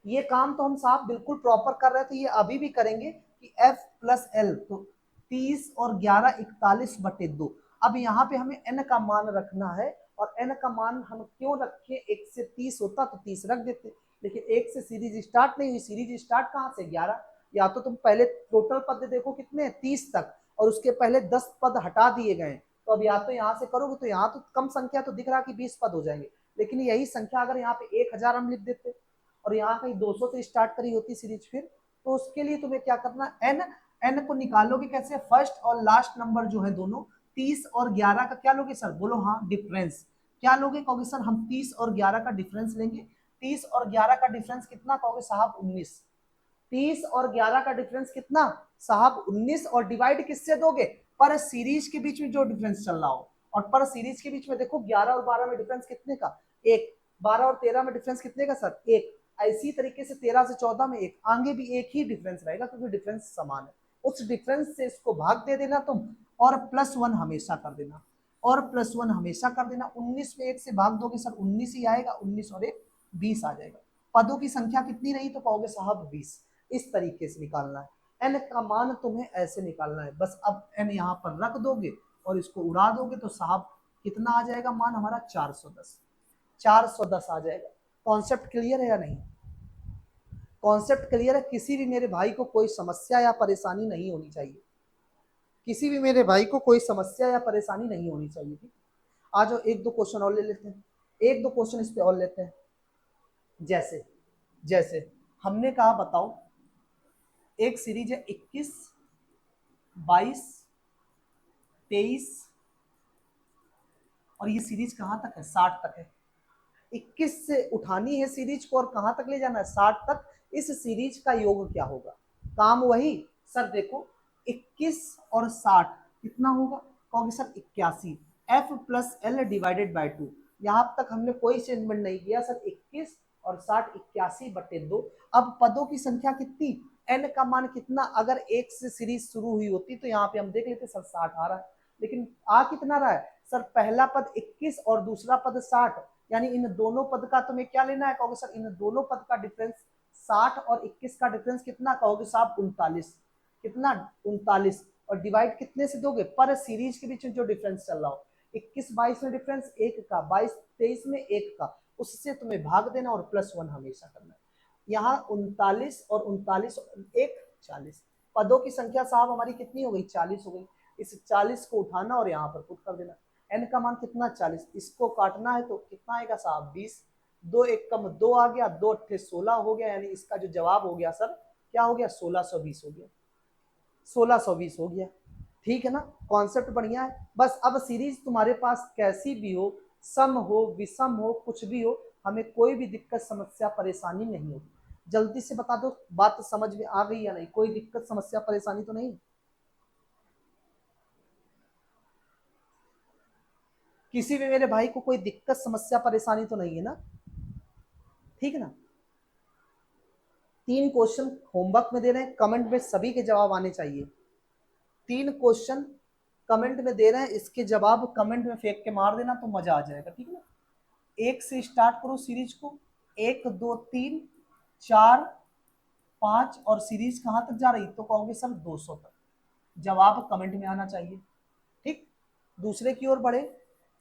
ये काम तो हम साहब बिल्कुल प्रॉपर कर रहे थे, ये अभी भी करेंगे कि F प्लस L, तो 30 और 11 41/2। अब यहाँ पे हमें n का मान रखना है, और n का मान हम क्यों रखे? 1 से 30 होता तो 30 रख देते, लेकिन 1 से सीरीज स्टार्ट नहीं हुई। सीरीज स्टार्ट कहाँ से? 11। या तो तुम पहले टोटल पद देखो कितने हैं? 30 तक, और उसके पहले 10 पद हटा दिए गए। तो अब या तो यहाँ से करोगे तो यहाँ तो कम संख्या तो दिख रहा कि 20 पद हो जाएंगे, लेकिन यही संख्या अगर यहाँ पे 1000 हम लिख देते और यहाँ कहीं 200 से स्टार्ट करी होती सीरीज, फिर तो उसके लिए तुम्हें क्या करना? एन। एन को निकालोगे कैसे? फर्स्ट और लास्ट नंबर जो है दोनों, 30 और 11 का क्या लोगे सर? बोलो हाँ, डिफरेंस। क्या लोगे? कहोगे सर हम 30 और 11 का डिफरेंस लेंगे। 30 और 11 का डिफरेंस कितना? कहोगे साहब 19। 30 और 11 का डिफरेंस कितना साहब? 19। और डिवाइड किससे दोगे? पर सीरीज के बीच में जो डिफरेंस चल रहा हो। और पर सीरीज के बीच में देखो 11 और 12 में डिफरेंस कितने का? 1। 12 और 13 में डिफरेंस कितने का सर? 1। इसी तरीके से 13 से 14 में 1, आगे भी एक ही डिफरेंस रहेगा क्योंकि डिफरेंस समान है। उस डिफरेंस से इसको भाग दे देना तुम, और +1 हमेशा कर देना, और +1 हमेशा कर देना। 19 में 1 से भाग दोगे सर 19 ही आएगा, 19 और 1 20 आ जाएगा। पदों की संख्या कितनी रही? तो कहोगे साहब 20। इस तरीके से निकालना है। एन का मान तुम्हें ऐसे निकालना है। बस अब एन यहाँ पर रख दोगे और इसको उड़ा दोगे तो साहब कितना आ जाएगा मान हमारा? 410। 410 आ जाएगा। कॉन्सेप्ट क्लियर है या नहीं? कॉन्सेप्ट क्लियर है? किसी भी मेरे भाई को कोई समस्या या परेशानी नहीं होनी चाहिए। किसी भी मेरे भाई को कोई समस्या या परेशानी नहीं होनी चाहिए। ठीक, आ जाओ एक दो क्वेश्चन और ले लेते हैं। एक दो क्वेश्चन इस पे और लेते हैं। जैसे जैसे हमने कहा बताओ, एक सीरीज है 21, 22, 23 और ये सीरीज कहां तक है? 60 तक है। 21 से उठानी है सीरीज को और कहां तक ले जाना है? 60 तक। इस सीरीज का योग क्या होगा? काम वही सर। देखो 21 और 60 कितना होगा? कहोगे sir 81। F plus L divided by 2। यहां तक हमने कोई चेंजमेंट नहीं किया सर। 21 और 60 81/2। अब पदों की संख्या कितनी? एन का मान कितना? अगर एक से सीरीज शुरू हुई होती तो यहाँ पे हम देख लेते सर 60 आ रहा है, लेकिन आ कितना रहा है सर? पहला पद 21 और दूसरा पद 60, यानी इन दोनों पद का तुम्हें क्या लेना है? कहोगे सर इन दोनों पद का डिफरेंस 60 और 21 का डिफरेंस कितना? कहोगे साहब 39। कितना? 39। और डिवाइड कितने से दोगे? पर सीरीज के बीच में जो डिफरेंस चल रहा हो। 21-22 में डिफरेंस 1 का, 22-23 में 1 का, उससे तुम्हें भाग देना और +1 हमेशा करना है। यहाँ 39 और 39 1 40। पदों की संख्या साहब हमारी कितनी हो गई? 40 हो गई। इस 40 को उठाना और यहाँ पर पुट कर देना। एन का मान कितना? 40। इसको काटना है तो कितना आएगा साहब? 20। 2 1 कम 2 आ गया, 2 8 16 हो गया, यानी इसका जो जवाब हो गया सर क्या हो गया? 1620 हो गया। 1620 हो गया। ठीक है ना? कॉन्सेप्ट बढ़िया है। बस अब सीरीज तुम्हारे पास कैसी भी हो, सम हो, विषम हो, कुछ भी हो, हमें कोई भी दिक्कत समस्या परेशानी नहीं होगी। जल्दी से बता दो बात समझ में आ गई या नहीं? कोई दिक्कत समस्या परेशानी तो नहीं? किसी भी मेरे भाई को कोई दिक्कत समस्या परेशानी तो नहीं है ना? ठीक है ना? 3 क्वेश्चन होमवर्क में दे रहे हैं, कमेंट में सभी के जवाब आने चाहिए। 3 क्वेश्चन कमेंट में दे रहे हैं, इसके जवाब कमेंट में फेंक के मार देना तो मजा आ जाएगा। ठीक है ना? 1 से स्टार्ट करो सीरीज को। 1 2 3 4 5 और सीरीज कहां तक जा रही? तो कहोगे सर 200 तक। जवाब कमेंट में आना चाहिए। ठीक। दूसरे की ओर बढ़े।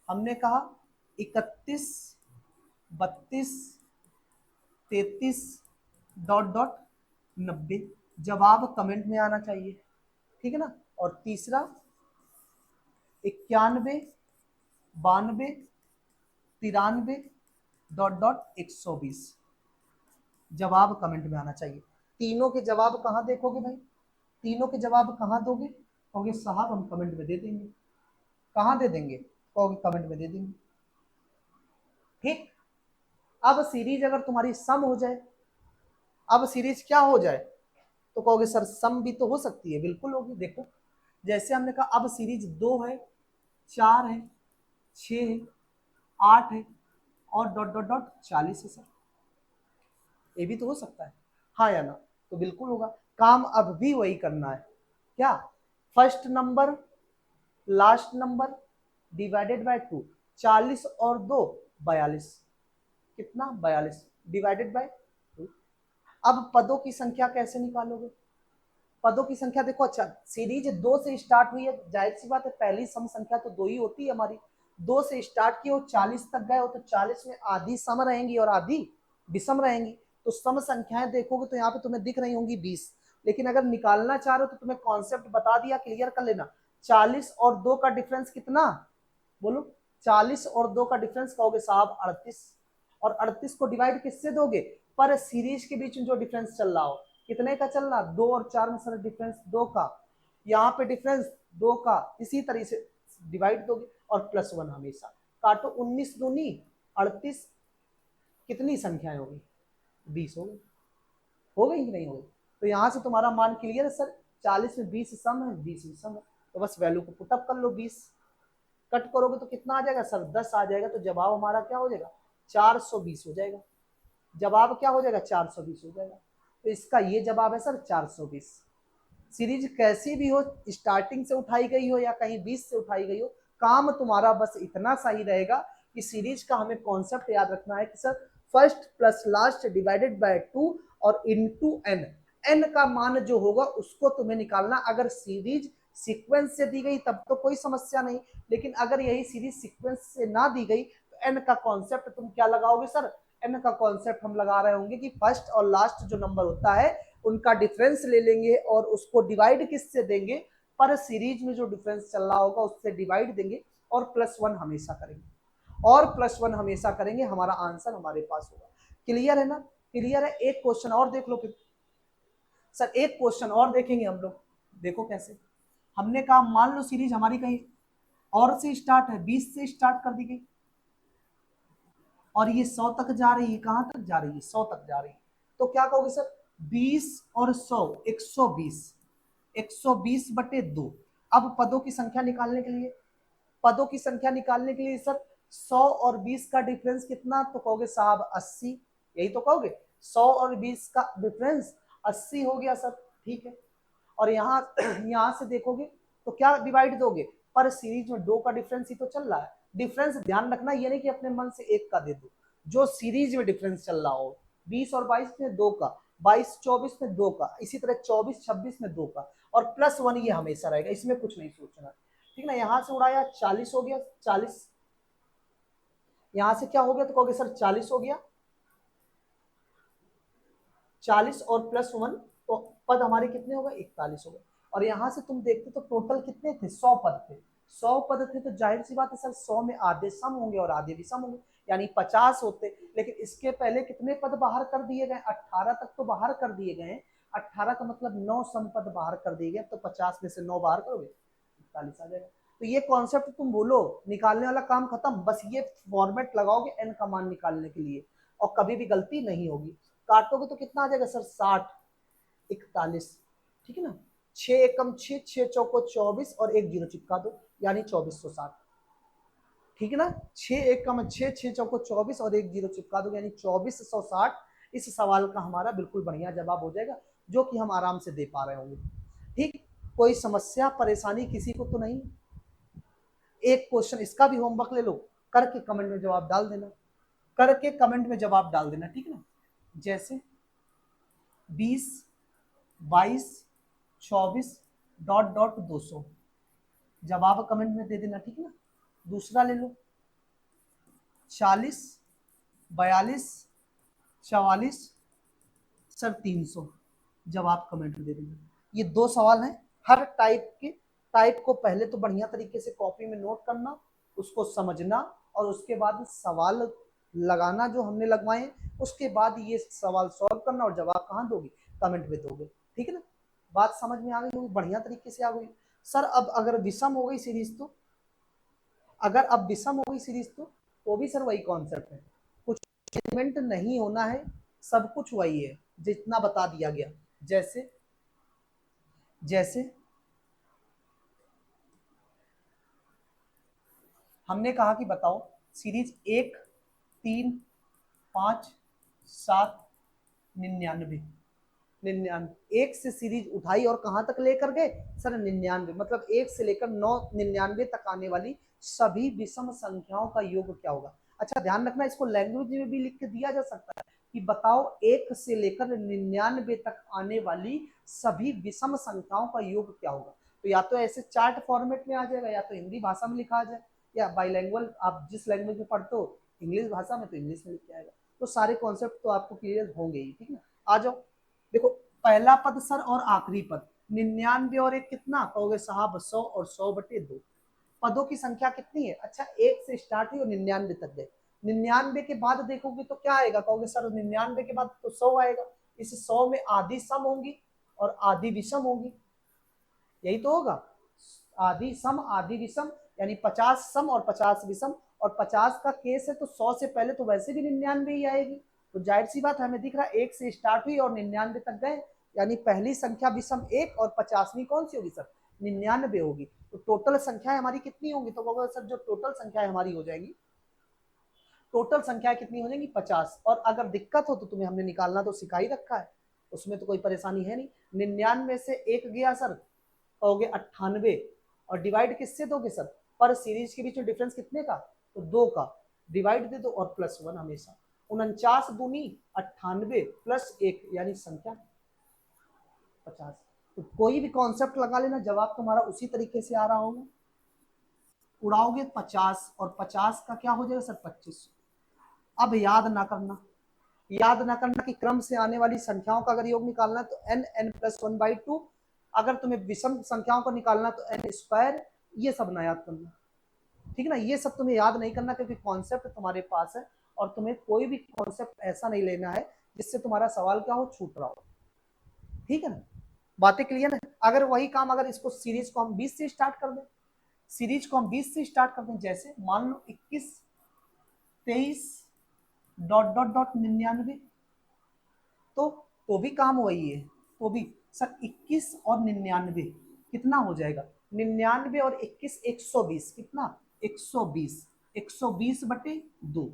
हमने कहा 31 32 33 डॉट डॉट 90। जवाब कमेंट में आना चाहिए। ठीक है ना? और तीसरा 91 92 93 डॉट डॉट 120। जवाब कमेंट में आना चाहिए। तीनों के जवाब कहाँ देखोगे भाई? तीनों के जवाब कहाँ दोगे? कहोगे साहब हम कमेंट में दे देंगे। कहाँ दे देंगे? कहोगे कमेंट में दे देंगे। ठीक। अब सीरीज अगर तुम्हारी सम हो जाए, अब सीरीज क्या हो जाए? तो कहोगे सर सम भी तो हो सकती है। बिल्कुल होगी। देखो जैसे हमने कहा अब सीरीज 2 है, 4 है, 6 है, 8 है और डॉट डॉट डॉट 40 है सर। ये भी तो हो सकता है, हाँ या ना? तो बिल्कुल होगा। काम अब भी वही करना है। क्या? First number last number divided by 2। 40 और 2 42। कितना? 42 डिवाइडेड बाय 2। अब पदों की संख्या कैसे निकालोगे? पदों की संख्या देखो। अच्छा सीरीज 2 से स्टार्ट हुई है, जाहिर सी बात है पहली सम संख्या तो 2 ही होती है हमारी। 2 से स्टार्ट की हो, 40 तक गए हो, तो 40 में आधी सम रहेंगी और आधी विषम रहेंगी। तो सम संख्याएं देखोगे तो यहाँ पे तुम्हें दिख रही होंगी 20। लेकिन अगर निकालना चाह रहे हो तो तुम्हें कॉन्सेप्ट बता दिया, क्लियर कर लेना। 40 और 2 का डिफरेंस कितना? बोलो। 40 और 2 का डिफरेंस कहोगे साहब 38। और 38 को डिवाइड किससे दोगे? पर सीरीज के बीच में जो डिफरेंस चल रहा हो। कितने का चल रहा? 2 और 4 में सर डिफरेंस 2 का। यहाँ पे डिफरेंस 2 का। इसी तरीके से डिवाइड दोगे और +1 हमेशा। काटो 19 दूनी 38। कितनी संख्याएं होगी? 20 हो गई। हो गई कि नहीं हो गई? तो यहाँ से तुम्हारा मान क्लियर है सर। 40 में 20 सम है, 20 में सम है, तो बस वैल्यू को पुटअप कर लो। 20 कट करोगे तो कितना आ जाएगा सर? 10 आ जाएगा। तो जवाब हमारा क्या हो जाएगा? 420 हो जाएगा। जवाब क्या हो जाएगा? 420 हो जाएगा। तो इसका ये जवाब है सर 420। सीरीज कैसी भी हो, स्टार्टिंग से उठाई गई हो या कहीं बीच से उठाई गई हो, काम तुम्हारा बस इतना सही रहेगा कि सीरीज का हमें कॉन्सेप्ट याद रखना है कि sir first plus last divided by 2 और इनटू एन। एन का मान जो होगा उसको तुम्हें निकालना। अगर सीरीज सीक्वेंस से दी गई तब तो कोई समस्या नहीं, लेकिन अगर यही सीरीज सीक्वेंस से ना दी गई तो एन का कॉन्सेप्ट तुम क्या लगाओगे सर? एन का कॉन्सेप्ट हम लगा रहे होंगे कि फर्स्ट और लास्ट जो नंबर होता है उनका डिफरेंस ले लेंगे और उसको डिवाइड किससे देंगे? पर सीरीज में जो डिफरेंस चल रहा होगा उससे डिवाइड देंगे और +1 हमेशा करेंगे। और +1 हमेशा करेंगे, हमारा आंसर हमारे पास होगा। क्लियर है ना? क्लियर है। एक क्वेश्चन और देख लो फिर। सर एक क्वेश्चन और देखेंगे हम लोग। देखो कैसे। हमने कहा मान लो सीरीज हमारी कहीं और से स्टार्ट है, 20 से स्टार्ट कर दी गई और ये 100 तक जा रही है। कहां तक जा रही है? 100 तक जा रही है। तो क्या कहोगे सर? 20 और 100, 120, 120 बटे 2। अब पदों की संख्या निकालने के लिए, पदों की संख्या निकालने के लिए सर 100 और 20 का डिफरेंस कितना? तो कहोगे साहब 80। यही तो कहोगे, 100 और 20 का डिफरेंस 80 हो गया सर। ठीक है, और यहाँ यहाँ से देखोगे तो क्या डिवाइड दोगे? पर सीरीज में 2 का डिफरेंस ही तो चल रहा है। डिफरेंस ध्यान रखना, ये नहीं कि अपने मन से 1 का दे दो। जो सीरीज में डिफरेंस चल रहा हो, 20 और 22 में 2 का, 22 24 में 2 का, इसी तरह 24 26 में 2 का, और +1 ये हमेशा रहेगा, इसमें कुछ नहीं सोचना। ठीक ना, यहाँ से उड़ाया 40 हो गया, 40 यहाँ से क्या हो गया? तो कहोगे सर 40 हो गया, 40 और +1, तो पद हमारे कितने हो गए? 41 हो गए। और यहाँ से तुम देखते तो टोटल कितने थे? 100 पद थे। 100 पद थे तो जाहिर सी बात है सर 100 में आधे सम होंगे और आधे विषम होंगे, यानी 50 होते। लेकिन इसके पहले कितने पद बाहर कर दिए गए? 18 तक तो बाहर कर दिए गए। 18 का मतलब 9 सम पद बाहर कर दिए गए, तो 50 में से 9 बाहर करोगे 41 आ जाएगा। तो ये कॉन्सेप्ट तुम बोलो, निकालने वाला काम खत्म। बस ये फॉर्मेट लगाओगे एन का मान निकालने के लिए, और कभी भी गलती नहीं होगी। काटोगे तो कितना आ जाएगा सर? 60, 41। ठीक है ना, 6 एकम 6, 6 चौको 24 और 1 जीरो चिपका दो, यानी 2460। ठीक है ना, 6 एकम 6, 6 चौको 24 और 1 जीरो चिपका दो, यानी 2460। इस सवाल का हमारा बिल्कुल बढ़िया जवाब हो जाएगा, जो कि हम आराम से दे पा रहे होंगे। ठीक, कोई समस्या परेशानी किसी को तो नहीं? एक क्वेश्चन इसका भी होमवर्क ले लो, करके कमेंट में जवाब डाल देना, करके कमेंट में जवाब डाल देना। ठीक है ना, जैसे 20, 22, 24 डॉट डॉट 200, जवाब कमेंट में दे देना। ठीक है ना, दूसरा ले लो 40, 42, 44 सर 300, जवाब कमेंट में दे देना। ये 2 सवाल हैं। हर टाइप को पहले तो बढ़िया तरीके से कॉपी में नोट करना, उसको समझना, और उसके बाद सवाल लगाना जो हमने लगवाए, उसके बाद ये सवाल सॉल्व करना, और जवाब कहाँ दोगे? कमेंट में दोगे। ठीक है ना, बात समझ में आ गई होगी, बढ़िया तरीके से आ गई। सर अब अगर विषम हो गई सीरीज तो, अगर अब विषम हो गई सीरीज तो भी सर वही कॉन्सेप्ट है, कुछ एलिमेंट नहीं होना है, सब कुछ वही है जितना बता दिया गया। जैसे जैसे हमने कहा कि बताओ सीरीज 1, 3, 5, 7, 99, 99, 1 से सीरीज उठाई और कहां तक लेकर गए सर? 99। मतलब 1 से लेकर 99 तक आने वाली सभी विषम संख्याओं का योग क्या होगा? अच्छा ध्यान रखना, इसको लैंग्वेज में भी लिख के दिया जा सकता है कि बताओ 1 से लेकर 99 तक आने वाली सभी विषम संख्याओं का योग क्या होगा। तो या तो ऐसे चार्ट फॉर्मेट में आ जाएगा, या तो हिंदी भाषा में लिखा आ जाए, या बाईलैंग्वेज आप जिस लैंग्वेज में पढ़ते हो इंग्लिश भाषा में, तो इंग्लिश में लिख के आएगा। तो सारे कॉन्सेप्ट तो आपको क्लियर होंगे ही। ठीक है, आ जाओ। देखो पहला पद सर और आखिरी पद 99 और 1 कितना? कहोगे साहब 100 और 100 बटे 2। पदों की संख्या कितनी है? अच्छा 1 से स्टार्ट हुई और 99 तक गए। 99 के बाद देखोगे तो क्या आएगा? कहोगे सर 99 के बाद तो 100 आएगा। इस 100 में आधी सम होंगी और आधी विषम होंगी, यही तो होगा, आधी सम आधी विषम, यानी 50 सम और 50 विषम। और 50 का केस है तो 100 से पहले तो वैसे भी 99 ही आएगी। तो जाहिर सी बात हमें दिख रहा है 1 से स्टार्ट हुई और 99 तक गए, यानी पहली संख्या विषम 1 और 50वीं कौन सी होगी सर? 99 होगी। तो टोटल संख्याएं हमारी कितनी होंगी? तो कहोगे सर जो टोटल संख्याएं हमारी हो जाएंगी, टोटल संख्या कितनी हो जाएंगी? 50। और अगर दिक्कत हो तो तुम्हें हमने निकालना तो सिखा ही रखा है, उसमें तो कोई परेशानी है नहीं। 99 से 1 गया सर, कहोगे 98, और डिवाइड किससे दोगे सर? पर सीरीज के बीच में डिफरेंस कितने का? तो 2 का, डिवाइड दे दो और +1 हमेशा। 49 दूनी 98 +1 यानी संख्या 50। तो कोई भी कॉन्सेप्ट लगा लेना, जवाब तुम्हारा उसी तरीके से आ रहा होगा। उड़ाओगे 50 और 50 का क्या हो जाएगा सर? 25। अब याद ना करना कि क्रम से आने वाली संख्याओं का अगर योग निकालना है तो n+1/2, अगर तुम्हें विषम संख्याओं को निकालना तो n², ये सब ना याद करना। ठीक है ना, ये सब तुम्हें याद नहीं करना, क्योंकि कॉन्सेप्ट तुम्हारे पास है, और तुम्हें कोई भी कॉन्सेप्ट ऐसा नहीं लेना है जिससे तुम्हारा सवाल क्या हो? छूट रहा हो। ठीक है ना, बातें क्लियर है। अगर वही काम अगर इसको सीरीज को हम 20 से स्टार्ट कर दें, सीरीज को हम 20 से स्टार्ट कर दें, जैसे मान लो 21 23 डॉट डॉट डॉट 99, तो भी काम वही है, तो भी सर 21 और 99 कितना हो जाएगा, 99 और 21 120, कितना 120, 120 बटे 2।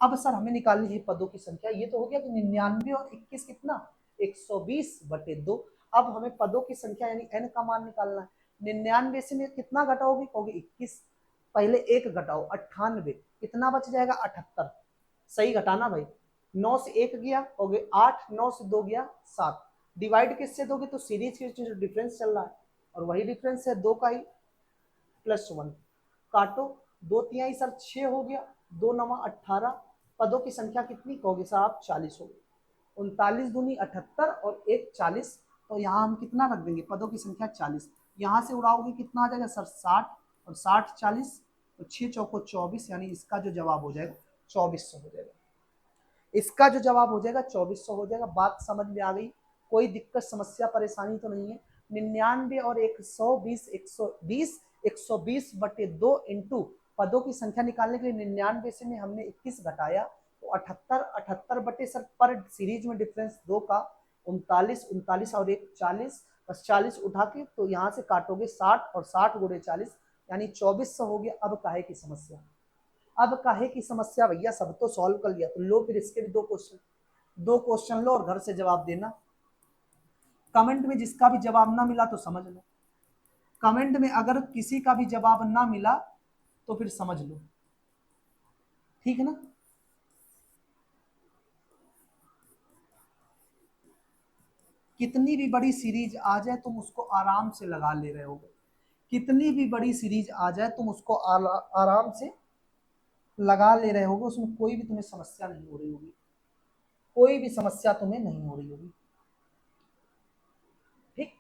अब सर हमें निकालनी है पदों की संख्या, ये तो हो गया कि 99 और 21 कितना 120 बटे 2। अब हमें पदों की संख्या यानी n का मान निकालना है। 99 से में कितना घटाओगे, कहोगे 21, पहले एक घटाओ 98, कितना बच जाएगा 78, सही घटाना भाई, 9 से 1 गया हो गए 8, 9 से 2 गया 7, डिवाइड किससे दोगे, तो सीरीज के जो डिफरेंस चल रहा है और वही डिफरेंस है 2 का ही +1, काटो 2 तिहाई सर 6 हो गया, 2 9 18, पदों की संख्या कितनी कहोगे सर आप 40 हो गई, 39 दूनी 78 और 1 40, तो यहाँ हम कितना रख देंगे पदों की संख्या 40, यहाँ से उड़ाओगे कितना आ जाएगा सर 60 और 60 40 तो 6 चौको 24, यानी इसका जो जवाब हो जाएगा 2400 हो जाएगा, इसका जो जवाब हो जाएगा 2400 हो जाएगा। बात समझ में आ गई, कोई दिक्कत समस्या परेशानी तो नहीं है। 99 और 120 120 120 बटे 2 इंटू पदों की संख्या निकालने के लिए 99 से में हमने 21 घटाया तो 78, 78 बटे सर पर सीरीज में डिफरेंस 2 का 39, 39 और 1 40, बस 40 उठा के तो यहाँ से काटोगे 60 और 60 गुणे 40 यानी 2400 हो गया। अब काहे की समस्या, अब काहे की समस्या भैया, सब तो सॉल्व कर लिया, तो लो फिर इसके भी दो क्वेश्चन लो और घर से जवाब देना। कमेंट में जिसका भी जवाब ना मिला तो समझ लो, कमेंट में अगर किसी का भी जवाब ना मिला तो फिर समझ लो, ठीक है ना। कितनी भी बड़ी सीरीज आ जाए तुम उसको आराम से लगा ले रहे होगे, कितनी भी बड़ी सीरीज आ जाए तुम उसको आराम से लगा ले रहे होगे, उसमें कोई भी तुम्हें समस्या नहीं हो रही होगी, कोई भी समस्या तुम्हें नहीं हो रही होगी, ठीक।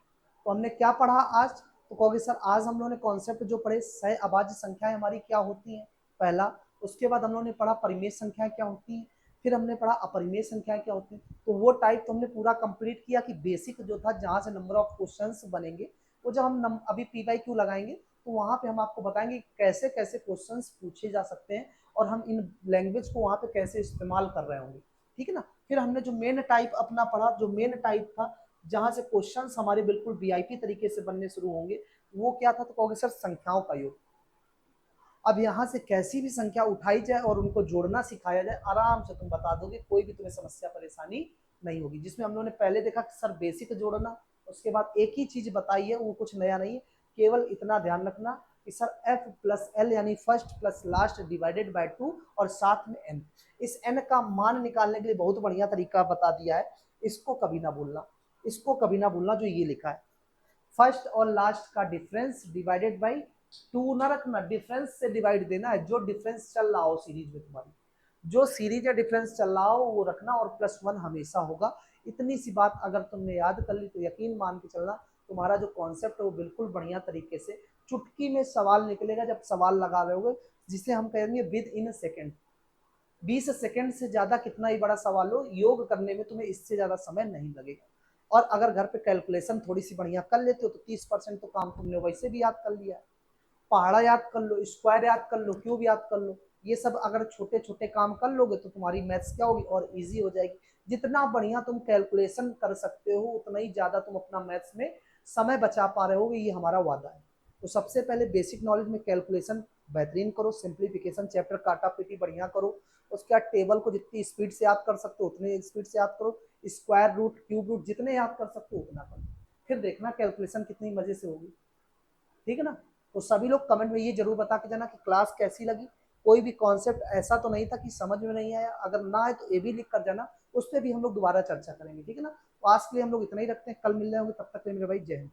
तो हमने क्या पढ़ा आज, तो कहोगे सर आज हम लोगों ने कॉन्सेप्ट जो पढ़े, सह अभाज्य संख्याएं हमारी क्या होती हैं पहला, उसके बाद हम लोगों ने पढ़ा परिमेय संख्याएं क्या होती हैं, फिर हमने पढ़ा अपरिमेय संख्याएं क्या होती हैं, तो वो टाइप तो हमने पूरा कंप्लीट किया कि बेसिक जो था जहाँ से नंबर ऑफ क्वेश्चंस बनेंगे, वो जब हम अभी PYQ लगाएंगे तो वहाँ पे हम आपको बताएंगे कैसे कैसे क्वेश्चंस पूछे जा सकते हैं और हम इन लैंग्वेज को वहाँ पे कैसे इस्तेमाल कर रहे होंगे, ठीक है ना। फिर हमने जो मेन टाइप अपना पढ़ा, जो मेन टाइप था जहां से क्वेश्चंस हमारे बिल्कुल वीआईपी तरीके से बनने शुरू होंगे, वो क्या था, तो कहोगे सर संख्याओं का योग। अब यहाँ से कैसी भी संख्या उठाई जाए और उनको जोड़ना सिखाया जाए, आराम से तुम बता दोगे, कोई भी तुम्हें समस्या परेशानी नहीं होगी। जिसमें हम लोगों ने पहले देखा कि सर बेसिक जोड़ना, उसके बाद एक ही चीज बताई है, वो कुछ नया नहीं है, केवल इतना ध्यान रखना कि सर F+L यानी first plus last divided by 2 और साथ में n, इस n का मान निकालने के लिए बहुत बढ़िया तरीका बता दिया है, इसको कभी ना भूलना, इसको कभी ना भूलना, जो ये लिखा है फर्स्ट और लास्ट का डिफरेंस डिवाइडेड बाई 2 ना रखना, डिफरेंस से डिवाइड देना है, जो डिफरेंस चल रहा हो सीरीज में तुम्हारी, जो सीरीज या डिफरेंस चल रहा हो वो रखना और +1 हमेशा होगा। इतनी सी बात अगर तुमने याद कर ली तो यकीन मान के चलना तुम्हारा जो कॉन्सेप्ट है वो बिल्कुल बढ़िया तरीके से चुटकी में सवाल निकलेगा जब सवाल लगा रहे होगे, जिसे हम कहेंगे विद इन सेकेंड। 20 सेकंड से ज्यादा कितना ही बड़ा सवाल हो, योग करने में तुम्हें इससे ज्यादा समय नहीं लगेगा। और अगर घर पे कैलकुलेशन थोड़ी सी बढ़िया कर लेते हो तो 30% तो काम तुमने वैसे भी याद कर लिया है। पहाड़ा याद कर लो, स्क्वायर याद कर लो, क्यूब याद कर लो, ये सब अगर छोटे छोटे काम कर लोगे तो तुम्हारी मैथ्स क्या होगी और इजी हो जाएगी। जितना बढ़िया तुम कैलकुलेशन कर सकते हो उतना ही ज्यादा तुम अपना मैथ्स में समय बचा पा रहे होगे, ये हमारा वादा है। तो सबसे पहले बेसिक नॉलेज में कैलकुलेशन बेहतरीन करो, सिंप्लीफिकेशन चैप्टर काटा पीटी बढ़िया करो, उसके बाद टेबल को जितनी स्पीड से याद कर सकते हो उतनी स्पीड से याद करो, स्क्वायर रूट क्यूब रूट जितने याद कर सकते हो उतना करो, फिर देखना कैलकुलेशन कितनी मजे से होगी, ठीक है ना। तो सभी लोग कमेंट में ये जरूर बता के जाना कि क्लास कैसी लगी, कोई भी कॉन्सेप्ट ऐसा तो नहीं था कि समझ में नहीं आया, अगर ना आए तो ये भी लिख कर जाना, उस पर भी हम लोग दोबारा चर्चा करेंगे, ठीक है ना। तो आज के लिए हम लोग इतना ही रखते हैं, कल मिल रहे होंगे, तब तक के लिए मेरे भाई जय हिंद।